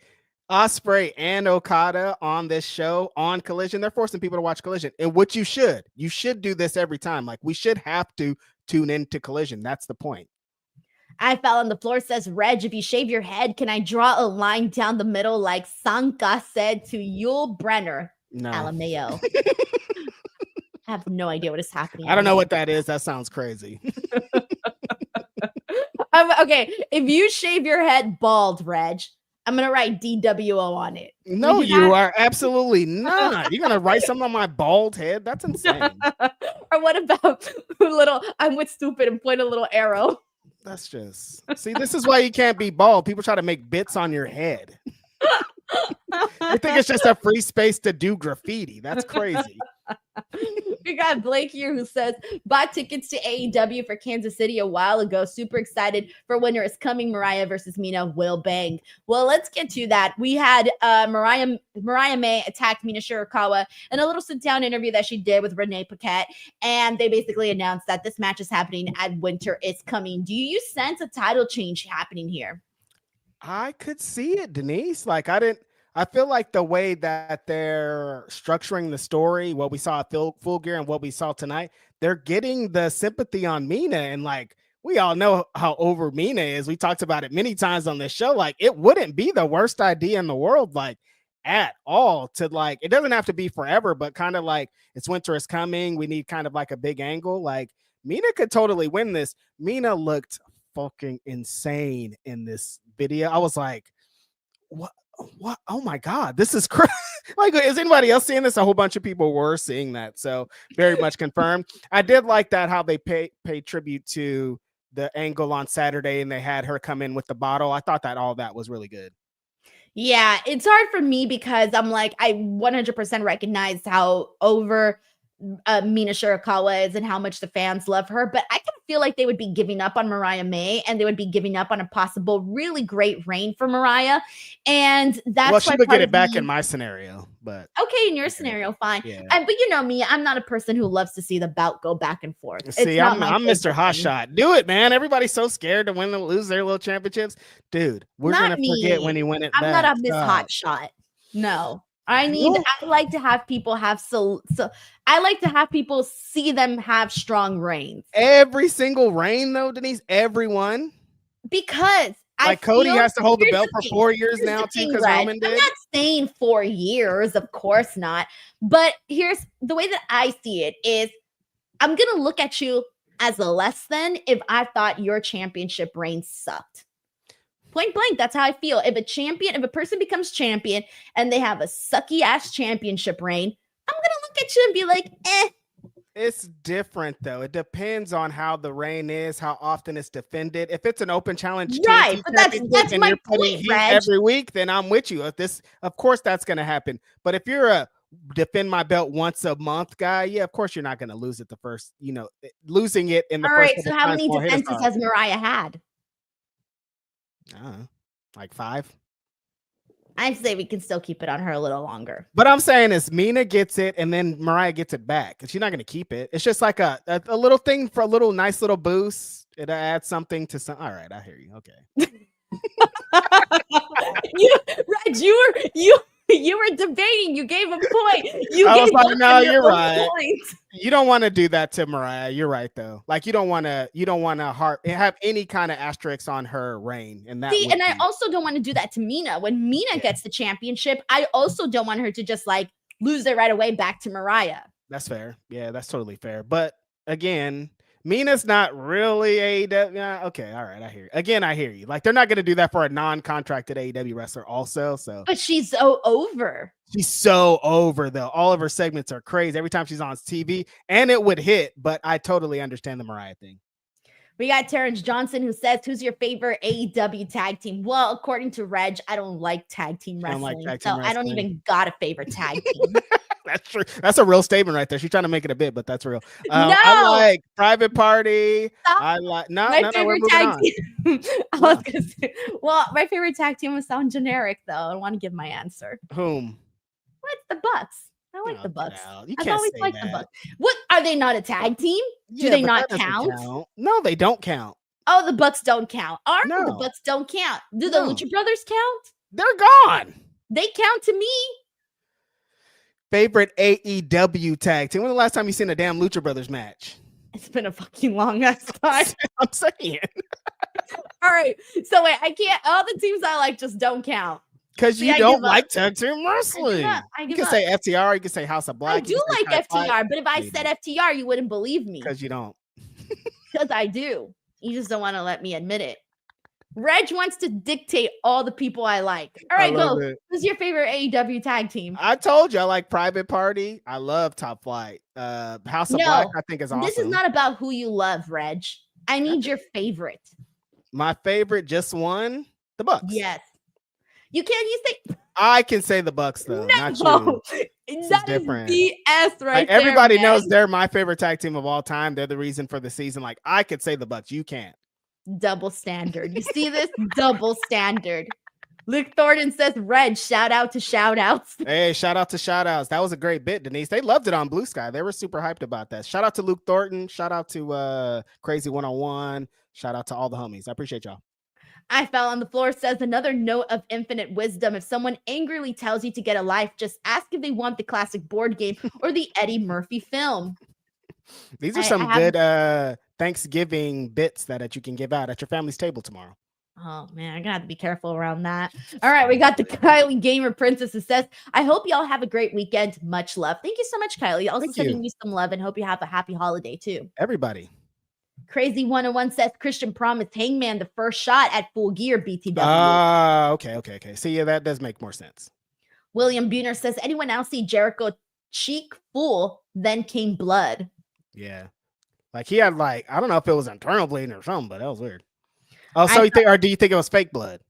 Ospreay and Okada on this show on Collision. They're forcing people to watch Collision. And what you should do this every time. Like we should have to tune into Collision. That's the point. I fell on the floor says, Reg, if you shave your head, can I draw a line down the middle like Sanka said to Yul Brenner? No. LMAO. I have no idea what is happening. I don't know what that is. That sounds crazy. Okay. If you shave your head bald, Reg, I'm going to write DWO on it. No, you are absolutely not. You're going to write something on my bald head? That's insane. Or what about I'm with stupid and point a little arrow? That's just, see, this is why you can't be bald. People try to make bits on your head. You think it's just a free space to do graffiti. That's crazy. We got Blake here who says, bought tickets to AEW for Kansas City a while ago. Super excited for Winter is Coming. Mariah versus Mina will bang. Well, let's get to that. We had Mariah May attacked Mina Shirakawa in a little sit-down interview that she did with Renee Paquette. And they basically announced that this match is happening at Winter is Coming. Do you sense a title change happening here? I could see it, Denise. I feel like the way that they're structuring the story, what we saw at Full Gear and what we saw tonight, they're getting the sympathy on Mina. And like, we all know how over Mina is. We talked about it many times on this show. Like, it wouldn't be the worst idea in the world, like at all, to like, it doesn't have to be forever, but kind of like it's Winter is Coming. We need kind of like a big angle. Like, Mina could totally win this. Mina looked fucking insane in this video. I was like, what? Oh my God, this is crazy. Like, is anybody else seeing this? A whole bunch of people were seeing that. So very much confirmed. I did like that, how they pay tribute to the angle on Saturday and they had her come in with the bottle. I thought that all that was really good. Yeah, it's hard for me because I'm like, I 100% recognize how over Mina Shirakawa is and how much the fans love her, but I kind of feel like they would be giving up on Mariah May and they would be giving up on a possible really great reign for Mariah. And that's well, she why would get part it of back me- in my scenario, but Okay, in your scenario, fine. yeah. But you know me, I'm not a person who loves to see the bout go back and forth. See, It's not I'm my Mr. favorite Hot thing. Shot. Do it, man. Everybody's so scared to win and lose their little championships. Dude, we're Not gonna forget me. when he win it I'm back. not a Miss Stop. Hot Shot. No. I Well- like to have people have I like to have people see them have strong reigns. Every single reign, though, Denise, everyone. Because Like Cody has to hold the here's belt for thing. 4 years Here's now, the too, thing, because Reg. Roman I'm did. not saying 4 years, of course not. But here's the way that I see it is I'm gonna look at you as a less than if I thought your championship reign sucked. Point blank, that's how I feel. If a person becomes champion and they have a sucky ass championship reign, I'm gonna look at you and be like, It's different, though. It depends on how the reign is, how often it's defended. If it's an open challenge, Right, TNT but that's championship and my you're putting point, heat Reg. every week, then I'm with you. Of course, that's going to happen. But if you're a defend my belt once a month guy, yeah, of course you're not going to lose it the first. Losing it in the all first. right, so couple how times many won't hit us defenses hard. has Mariah had? Like 5. I'd say we can still keep it on her a little longer. But I'm saying is Mina gets it and then Mariah gets it back. And she's not going to keep it. It's just like a little thing for a little nice little boost. It adds something to some. All right, I hear you. Okay. Reg, you were debating. You gave a point. I was like, no, you're right. Point. You don't want to do that to Mariah. You're right though. Like you don't want to have any kind of asterisks on her reign. And that See, and I also don't want to do that to Mina. When Mina gets the championship, I also don't want her to just like lose it right away back to Mariah. That's fair. Yeah, that's totally fair. But again, Mina's not really AEW. Yeah, okay, all right, I hear you. Again, I hear you. Like they're not going to do that for a non-contracted AEW wrestler also. So, but she's so over. She's so over though. All of her segments are crazy every time she's on TV, and it would hit. But I totally understand the Mariah thing. We got Terrence Johnson who says, "Who's your favorite AEW tag team?" Well, according to Reg, I don't like tag team wrestling, I don't even got a favorite tag team. That's true. That's a real statement right there. She's trying to make it a bit, but that's real. No! I like Private Party. Stop. I like My favorite tag team. I Yeah. was gonna say, well, my favorite tag team would sound generic though. I want to give my answer. Whom? What's the Bucks? I like the Bucks. You I've can't always say liked that. the Bucks. What are they not a tag team? Do Yeah, they but not that doesn't count? No, they don't count. Oh, the Bucks don't count. All right, the No. Bucks don't count. Do the No. Lucha Brothers count? They're gone. They count to me. Favorite AEW tag team. When the last time you seen a damn Lucha Brothers match? It's been a fucking long ass time. I'm saying. All right. So wait, I can't. All the teams I like just don't count. Because See, you I don't give up. like tag team wrestling. I You give can up. say FTR, you can say House of Black. I do like FTR, but if I said FTR, you wouldn't believe me. Because you don't. Because I do. You just don't want to let me admit it. Reg wants to dictate all the people I like. All right, go. It. Who's your favorite AEW tag team? I told you I like Private Party. I love Top Flight. House of Black, I think is awesome. This is not about who you love, Reg. I need your favorite. My favorite, just one, the Bucks. Yes. You say I can say the Bucks though, not you. That is different. BS right there. Everybody man. knows they're my favorite tag team of all time. They're the reason for the season. Like I could say the Bucks, you can't. Double standard. You see this? Double standard. Luke Thornton says, Reg, shout out to shout outs. Hey, shout out to shout outs. That was a great bit, Denise. They loved it on Blue Sky. They were super hyped about that. Shout out to Luke Thornton. Shout out to Crazy 101. Shout out to all the homies. I appreciate y'all. I Fell on the Floor says, another note of infinite wisdom. If someone angrily tells you to get a life, just ask if they want the classic board game or the Eddie Murphy film. These are some good Thanksgiving bits that you can give out at your family's table tomorrow. Oh, man, I'm going to have to be careful around that. All right, we got the Kylie Gamer Princess who says, I hope y'all have a great weekend. Much love. Thank you so much, Kylie. Also sending you some love and hope you have a happy holiday, too. Everybody. Crazy 101 says, Christian promised Hangman the first shot at Full Gear BTW. Okay. See, yeah, that does make more sense. William Buhner says, anyone else see Jericho cheek full, then came blood? Yeah. Like he had I don't know if it was internal bleeding or something, but that was weird. Oh, so do you think it was fake blood?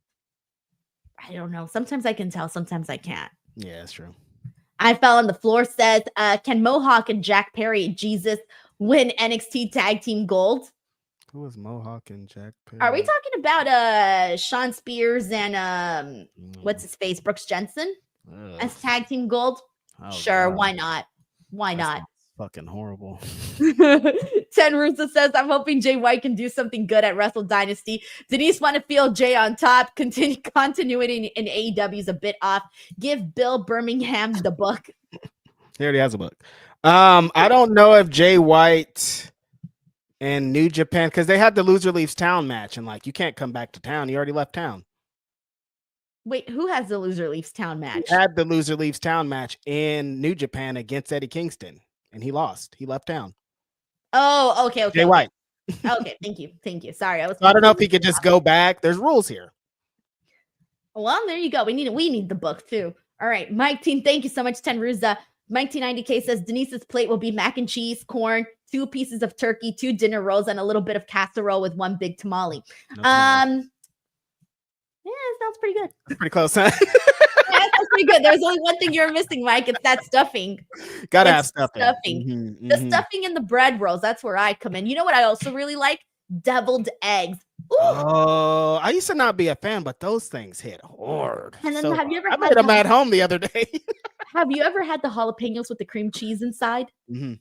I don't know. Sometimes I can tell, sometimes I can't. Yeah, that's true. I Fell on the Floor says, can Mohawk and Jack Perry Jesus win NXT Tag Team Gold? Who was Mohawk and Jack Perry? Are we talking about Sean Spears and what's his face, Brooks Jensen as Tag Team Gold? Oh, sure, God. Why not? Why not? Fucking horrible. 10 Russo says, I'm hoping Jay White can do something good at Wrestle Dynasty. Denise want to feel Jay on top. Continuity in AEW is a bit off. Give Bill Birmingham the book. He already has a book. I don't know if Jay White and New Japan, because they had the loser leaves town match, and you can't come back to town. You already left town. Wait, who has the loser leaves town match? He had the loser leaves town match in New Japan against Eddie Kingston. And he lost. He left town. Oh, okay. Jay White. Okay, thank you. Sorry, I don't know if he could just go back. There's rules here. Well, there you go. We need the book too. All right, Mike Teen, thank you so much, Tenruza. Mike T90K says Denise's plate will be mac and cheese, corn, 2 pieces of turkey, 2 dinner rolls, and a little bit of casserole with 1 big tamale. Yeah, it sounds pretty good. That's pretty close, huh? Yeah, that's pretty good. There's only one thing you're missing, Mike. It's that stuffing. Gotta have stuffing. The stuffing and the bread rolls. That's where I come in. You know what I also really like? Deviled eggs. Ooh. Oh, I used to not be a fan, but those things hit hard. And then have you ever? I made them at home the other day. Have you ever had the jalapenos with the cream cheese inside? Mm-hmm.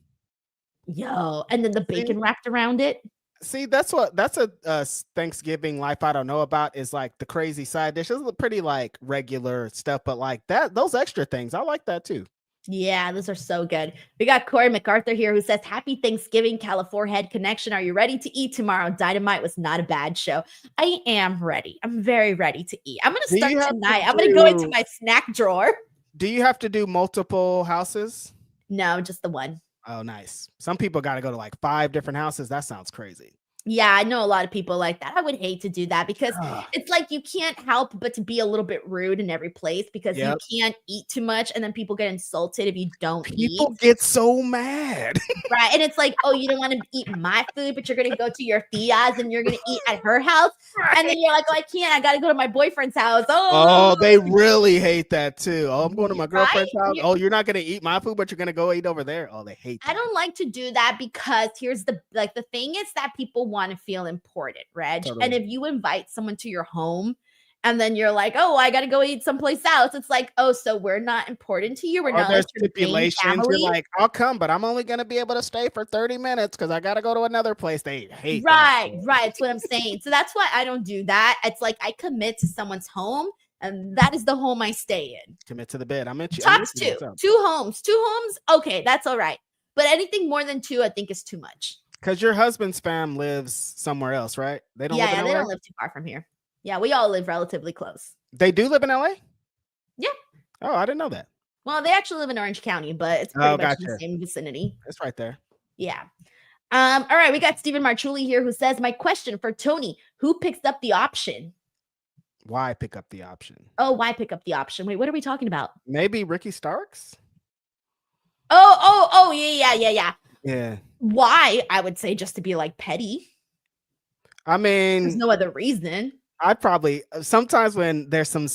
Yo, and then the bacon wrapped around it. See, that's a Thanksgiving life I don't know about is the crazy side dish. It's pretty regular stuff, but those extra things, I like that too. Yeah, those are so good. We got Corey MacArthur here who says, Happy Thanksgiving, California Head Connection. Are you ready to eat tomorrow? Dynamite was not a bad show. I am ready. I'm very ready to eat. I'm going to start tonight. I'm going to go into my snack drawer. Do you have to do multiple houses? No, just the one. Oh, nice. Some people got to go to 5 different houses. That sounds crazy. Yeah, I know a lot of people like that. I would hate to do that because it's you can't help but to be a little bit rude in every place because you can't eat too much and then people get insulted if you don't eat. People get so mad. Right. And it's oh, you don't want to eat my food, but you're going to go to your tia's and you're going to eat at her house. Right. And then you're oh, I can't. I got to go to my boyfriend's house. Oh, they really hate that too. Oh, I'm going to my girlfriend's house. Oh, you're not going to eat my food, but you're going to go eat over there. Oh, they hate that. I don't like to do that because here's the thing is that people want to feel important, Reg. Totally. And if you invite someone to your home and then you're oh, I got to go eat someplace else. It's oh, so we're not important to you. We're not there's stipulations. You're I'll come, but I'm only going to be able to stay for 30 minutes because I got to go to another place. They hate Right. That's what I'm saying. So that's why I don't do that. It's I commit to someone's home and that is the home I stay in. Commit to the bed. I'm in you. Tops 2. 2 homes. 2 homes. Okay, that's all right. But anything more than 2, I think is too much. Because your husband's fam lives somewhere else, right? They don't live in LA? They don't live too far from here. Yeah, we all live relatively close. They do live in LA? Yeah. Oh, I didn't know that. Well, they actually live in Orange County, but it's pretty much in the same vicinity. It's right there. Yeah. All right, we got Stephen Marchuli here who says, my question for Tony, who picks up the option? Why pick up the option? Oh, why pick up the option? Wait, what are we talking about? Maybe Ricky Starks? Oh, yeah. Yeah. Why? I would say just to be petty. I mean, there's no other reason. I'd probably sometimes when there's some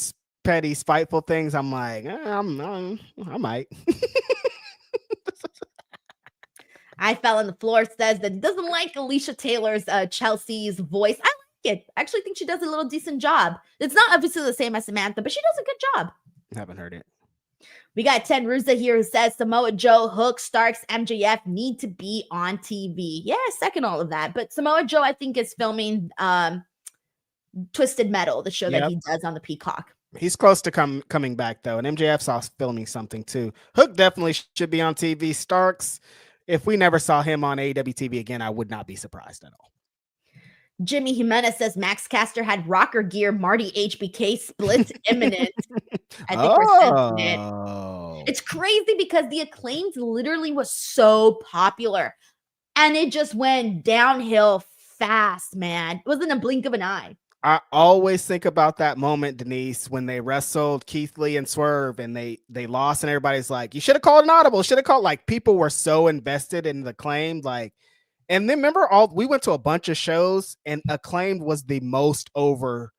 petty, spiteful things, I'm I might. I Fell on the Floor says that doesn't like Alicia Taylor's Chelsea's voice. I like it. I actually think she does a little decent job. It's not obviously the same as Samantha, but she does a good job. Haven't heard it. We got Ten Ruza here who says Samoa Joe, Hook, Starks, MJF need to be on TV. Yeah, I second all of that. But Samoa Joe, I think, is filming Twisted Metal, the show that he does on the Peacock. He's close to coming back, though. And MJF's also filming something, too. Hook definitely should be on TV. Starks, if we never saw him on AEW TV again, I would not be surprised at all. Jimmy Jimenez says Max Caster had rocker gear. Marty HBK splits imminent. I think we're sensing it. It's crazy because the Acclaimed literally was so popular and it just went downhill fast, man. It wasn't a blink of an eye. I always think about that moment, Denise, when they wrestled Keith Lee and Swerve and they lost and everybody's you should have called an audible, should have called, people were so invested in the Acclaimed, And then remember, we went to a bunch of shows, and Acclaimed was the most over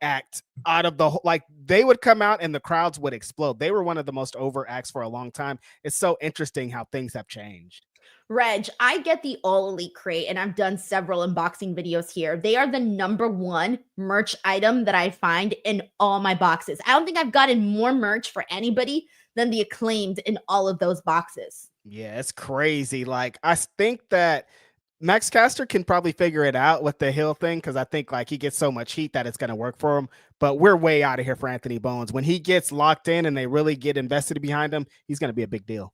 act out of the whole. Like, they would come out and the crowds would explode. They were one of the most over acts for a long time. It's so interesting how things have changed. Reg, I get the All Elite crate, and I've done several unboxing videos here. They are the #1 merch item that I find in all my boxes. I don't think I've gotten more merch for anybody than the Acclaimed in all of those boxes. Yeah, it's crazy. Like, I think that Max Caster can probably figure it out with the heel thing, because I think like he gets so much heat that it's going to work for him. But we're way out of here for Anthony Bones. When he gets locked in and they really get invested behind him, he's going to be a big deal.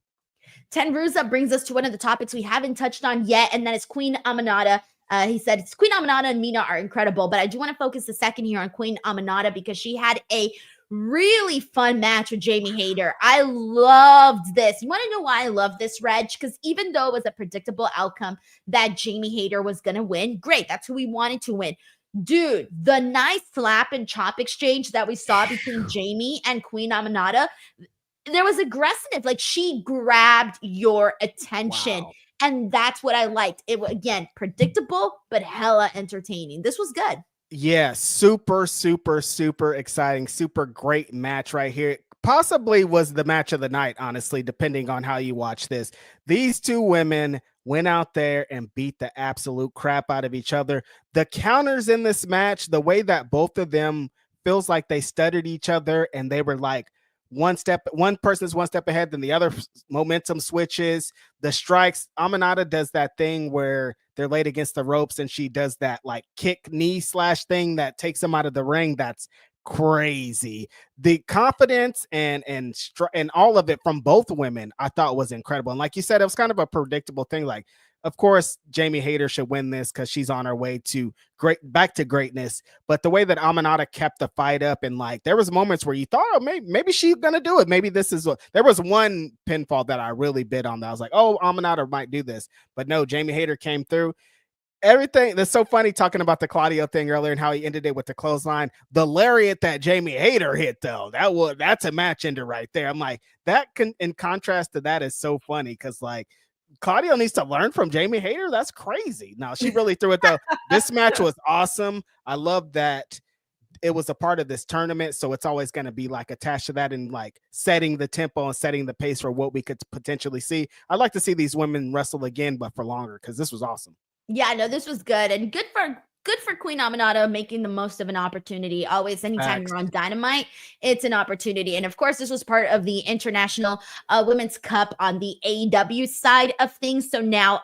Tenruza brings us to one of the topics we haven't touched on yet, and that is Queen Aminata. He said, Queen Aminata and Mina are incredible, but I do want to focus a second here on Queen Aminata because she had a really fun match with Jamie Hayter. I loved this. You want to know why I love this, Reg? Because even though it was a predictable outcome that Jamie Hayter was going to win, great, that's who we wanted to win. Dude, the nice slap and chop exchange that we saw between Jamie and Queen Aminata, there was aggressiveness. Like, she grabbed your attention. Wow. And that's what I liked. It was, again, predictable, but hella entertaining. This was good. Yeah, super, super, super exciting. Super great match right here. Possibly was the match of the night, honestly, depending on how you watch this. These two women went out there and beat the absolute crap out of each other. The counters in this match, the way that both of them feels like they studied each other and they were like, one person's one step ahead, then the other momentum switches. The strikes, Aminata does that thing where they're laid against the ropes and she does that like kick knee slash thing that takes them out of the ring. That's crazy. The confidence and all of it from both women I thought was incredible. And like you said, it was kind of a predictable thing. Like, of course, Jamie Hayter should win this because she's on her way to back to greatness. But the way that Aminata kept the fight up, and like there was moments where you thought, oh, maybe she's gonna do it. Maybe this is there was one pinfall that I really bid on that I was like, oh, Aminata might do this. But no, Jamie Hayter came through. Everything that's so funny talking about the Claudio thing earlier and how he ended it with the clothesline. The lariat that Jamie Hayter hit, though, that's a match ender right there. I'm like, that in contrast to that is so funny because like Claudio needs to learn from Jamie Hayter. That's crazy. No, she really threw it though. This match was awesome. I love that it was a part of this tournament, so it's always going to be like attached to that and like setting the tempo and setting the pace for what we could potentially see. I'd like to see these women wrestle again, but for longer, because this was awesome. Yeah, no, this was good, and good for Queen Aminata making the most of an opportunity. Always, anytime you're on Dynamite, it's an opportunity. And of course, this was part of the International Women's Cup on the AEW side of things. So now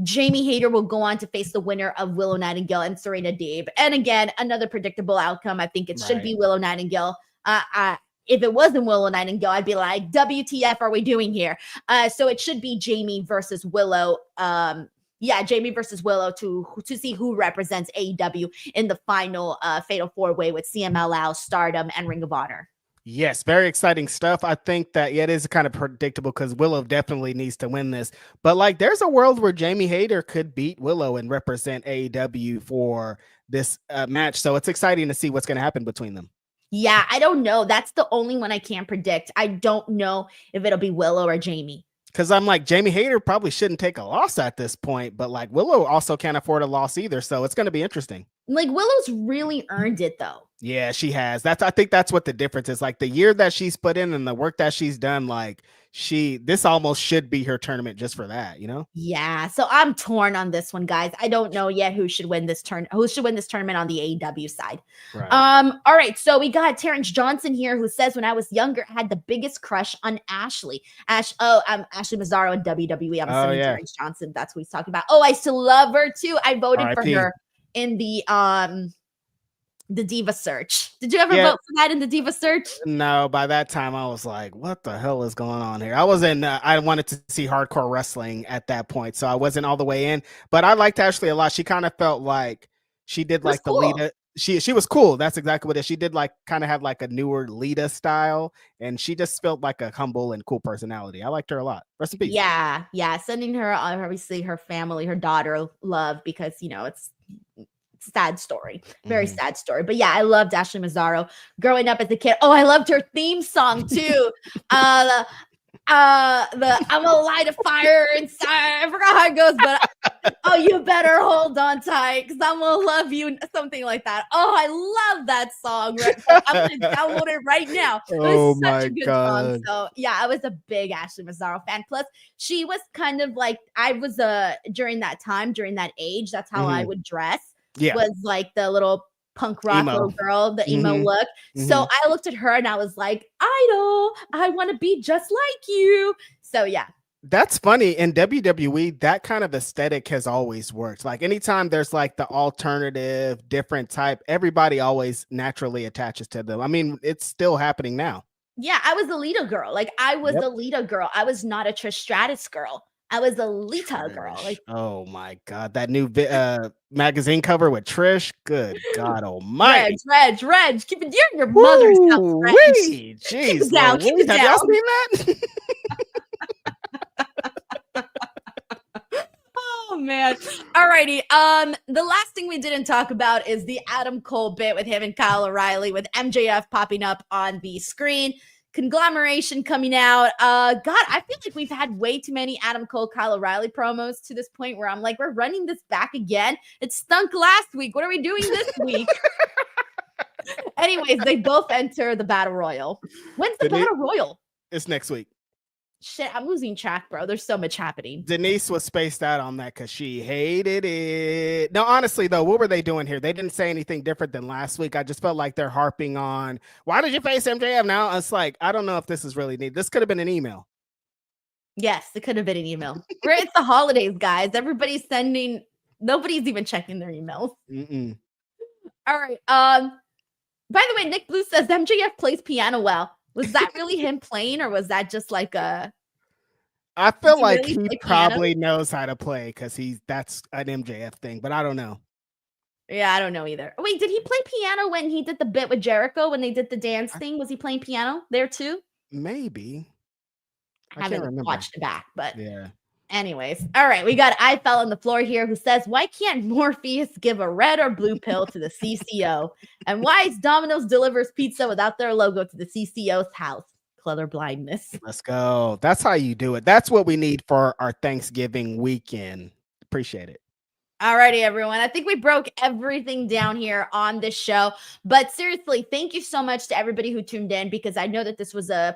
Jamie Hayter will go on to face the winner of Willow Nightingale and Serena Deeb. And again, another predictable outcome. I think it should be Willow Nightingale. If it wasn't Willow Nightingale, I'd be like, WTF are we doing here? So it should be Jamie versus Willow. Jamie versus Willow to see who represents AEW in the final Fatal 4-Way with CMLL, Stardom, and Ring of Honor. Yes, very exciting stuff. I think that it is kind of predictable because Willow definitely needs to win this. But like, there's a world where Jamie Hayter could beat Willow and represent AEW for this match. So it's exciting to see what's going to happen between them. Yeah, I don't know. That's the only one I can't predict. I don't know if it'll be Willow or Jamie. Because I'm like, Jamie Hayter probably shouldn't take a loss at this point, but like Willow also can't afford a loss either. So it's going to be interesting. Like, Willow's really earned it though. Yeah, she has. I think that's what the difference is. Like the year that she's put in and the work that she's done, like this almost should be her tournament just for that, you know? Yeah. So I'm torn on this one, guys. I don't know yet who should win this tournament on the AEW side. Right. All right. So we got Terrence Johnson here who says, when I was younger, I had the biggest crush on Ashley. I'm Ashley Mazzaro in WWE. I'm assuming Terrence Johnson. That's what he's talking about. Oh, I still love her too. I voted for her in the Diva Search. Did you ever vote for that in the Diva Search? No, by that time I was like, what the hell is going on here? I wanted to see hardcore wrestling at that point, so I wasn't all the way in, but I liked Ashley a lot. She kind of felt like she did like the Lita. She was cool. That's exactly what it is. She did like kind of have like a newer Lita style, and she just felt like a humble and cool personality. I liked her a lot. Rest in peace. Yeah. Sending her, obviously, her family, her daughter, love, because it's sad story, very sad story. But yeah, I loved Ashley Mazzaro growing up as a kid. Oh, I loved her theme song too. I'm gonna light a fire inside. I forgot how it goes, but oh, you better hold on tight because I'm gonna love you, something like that. Oh, I love that song. Right? I'm gonna download it right now. It was such a good song. So yeah, I was a big Ashley Mazzaro fan. Plus, she was kind of like I was during that time, during that age. That's how I would dress. Yeah, was like the little punk rock little girl, the emo look. So I looked at her and I was like, idol, I want to be just like you. So yeah. That's funny. In WWE, that kind of aesthetic has always worked. Like anytime there's like the alternative, different type, everybody always naturally attaches to them. I mean, it's still happening now. Yeah, I was a Lita girl. Like I was a Lita girl. I was not a Trish Stratus girl. I was a Lita girl. Like, oh my God, that new magazine cover with Trish. Good God Almighty. Reg, keep it in your mother's house, Reg. Jeez, keep it down. Have y'all seen that? Oh man. Alrighty. The last thing we didn't talk about is the Adam Cole bit with him and Kyle O'Reilly, with MJF popping up on the screen. Conglomeration coming out. God, I feel like we've had way too many Adam Cole, Kyle O'Reilly promos to this point where I'm like, we're running this back again. It stunk last week. What are we doing this week? Anyways, they both enter the Battle Royal. When's the Battle Royal? It's next week. Shit, I'm losing track, bro. There's so much happening. Denise was spaced out on that because she hated it. No, honestly, though, what were they doing here? They didn't say anything different than last week. I just felt like they're harping on, why did you face MJF now? It's like, I don't know if this is really needed. This could have been an email. Yes, it could have been an email. It's the holidays, guys. Everybody's sending. Nobody's even checking their emails. All right. By the way, Nick Blue says MJF plays piano well. Was that really him playing, or was that just like a? I feel like he probably knows how to play because that's an MJF thing, but I don't know. Yeah, I don't know either. Wait, did he play piano when he did the bit with Jericho when they did the dance thing? Was he playing piano there too? Maybe. I haven't watched it back, but yeah. Anyways, all right, we got I Fell on the Floor here who says, why can't Morpheus give a red or blue pill to the CCO? And why is Domino's delivers pizza without their logo to the CCO's house? Color blindness. Let's go. That's how you do it. That's what we need for our Thanksgiving weekend. Appreciate it. Alrighty, everyone. I think we broke everything down here on this show. But seriously, thank you so much to everybody who tuned in, because I know that this was a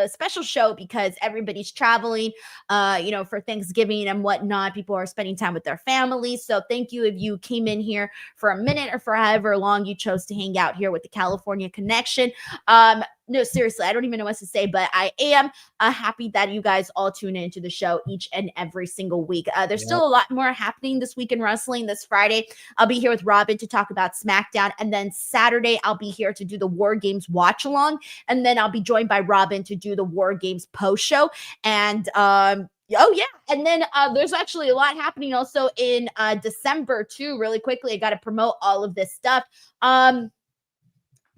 special show because everybody's traveling, for Thanksgiving and whatnot. People are spending time with their families. So thank you if you came in here for a minute or for however long you chose to hang out here with the California Connection. No, seriously, I don't even know what to say, but I am happy that you guys all tune into the show each and every single week. There's still a lot more happening this week in wrestling. This Friday, I'll be here with Robin to talk about SmackDown. And then Saturday, I'll be here to do the War Games watch along. And then I'll be joined by Robin to do the War Games post show. And, oh yeah. And then there's actually a lot happening also in December too. Really quickly, I got to promote all of this stuff.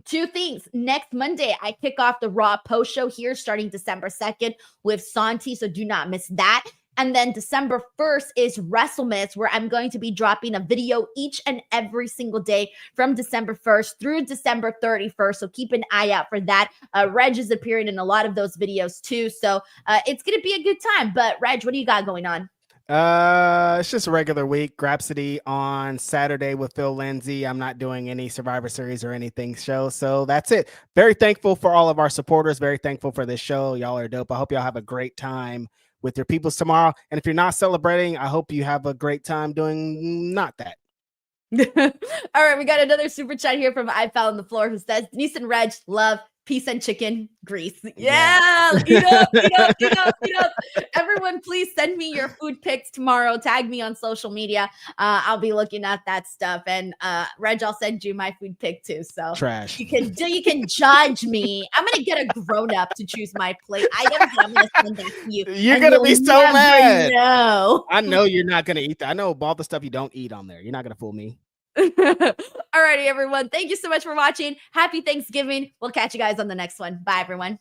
Two things. Next Monday, I kick off the Raw post show here starting December 2nd with Santi, so do not miss that. And then December 1st is WrestleMania, where I'm going to be dropping a video each and every single day from December 1st through December 31st. So keep an eye out for that. Reg is appearing in a lot of those videos too. So it's going to be a good time. But Reg, what do you got going on? It's just a regular week. Grapsody on Saturday with Phil Lindsay. I'm not doing any Survivor Series or anything show, so that's it. Very thankful for all of our supporters. Very thankful for this show. Y'all are dope. I hope y'all have a great time with your peoples tomorrow. And if you're not celebrating, I hope you have a great time doing not that. All right, we got another super chat here from I Fell on the Floor who says, Denise and Reg love peace and chicken grease. Yeah. Eat up. Everyone, please send me your food pics tomorrow. Tag me on social media. I'll be looking at that stuff. And Reg, I'll send you my food pic too. So trash. You can judge me. I'm gonna get a grown up to choose my plate. I'm gonna send that to you. You're gonna be so mad. No. I know you're not gonna eat that. I know all the stuff you don't eat on there. You're not gonna fool me. Alrighty, everyone. Thank you so much for watching. Happy Thanksgiving. We'll catch you guys on the next one. Bye, everyone.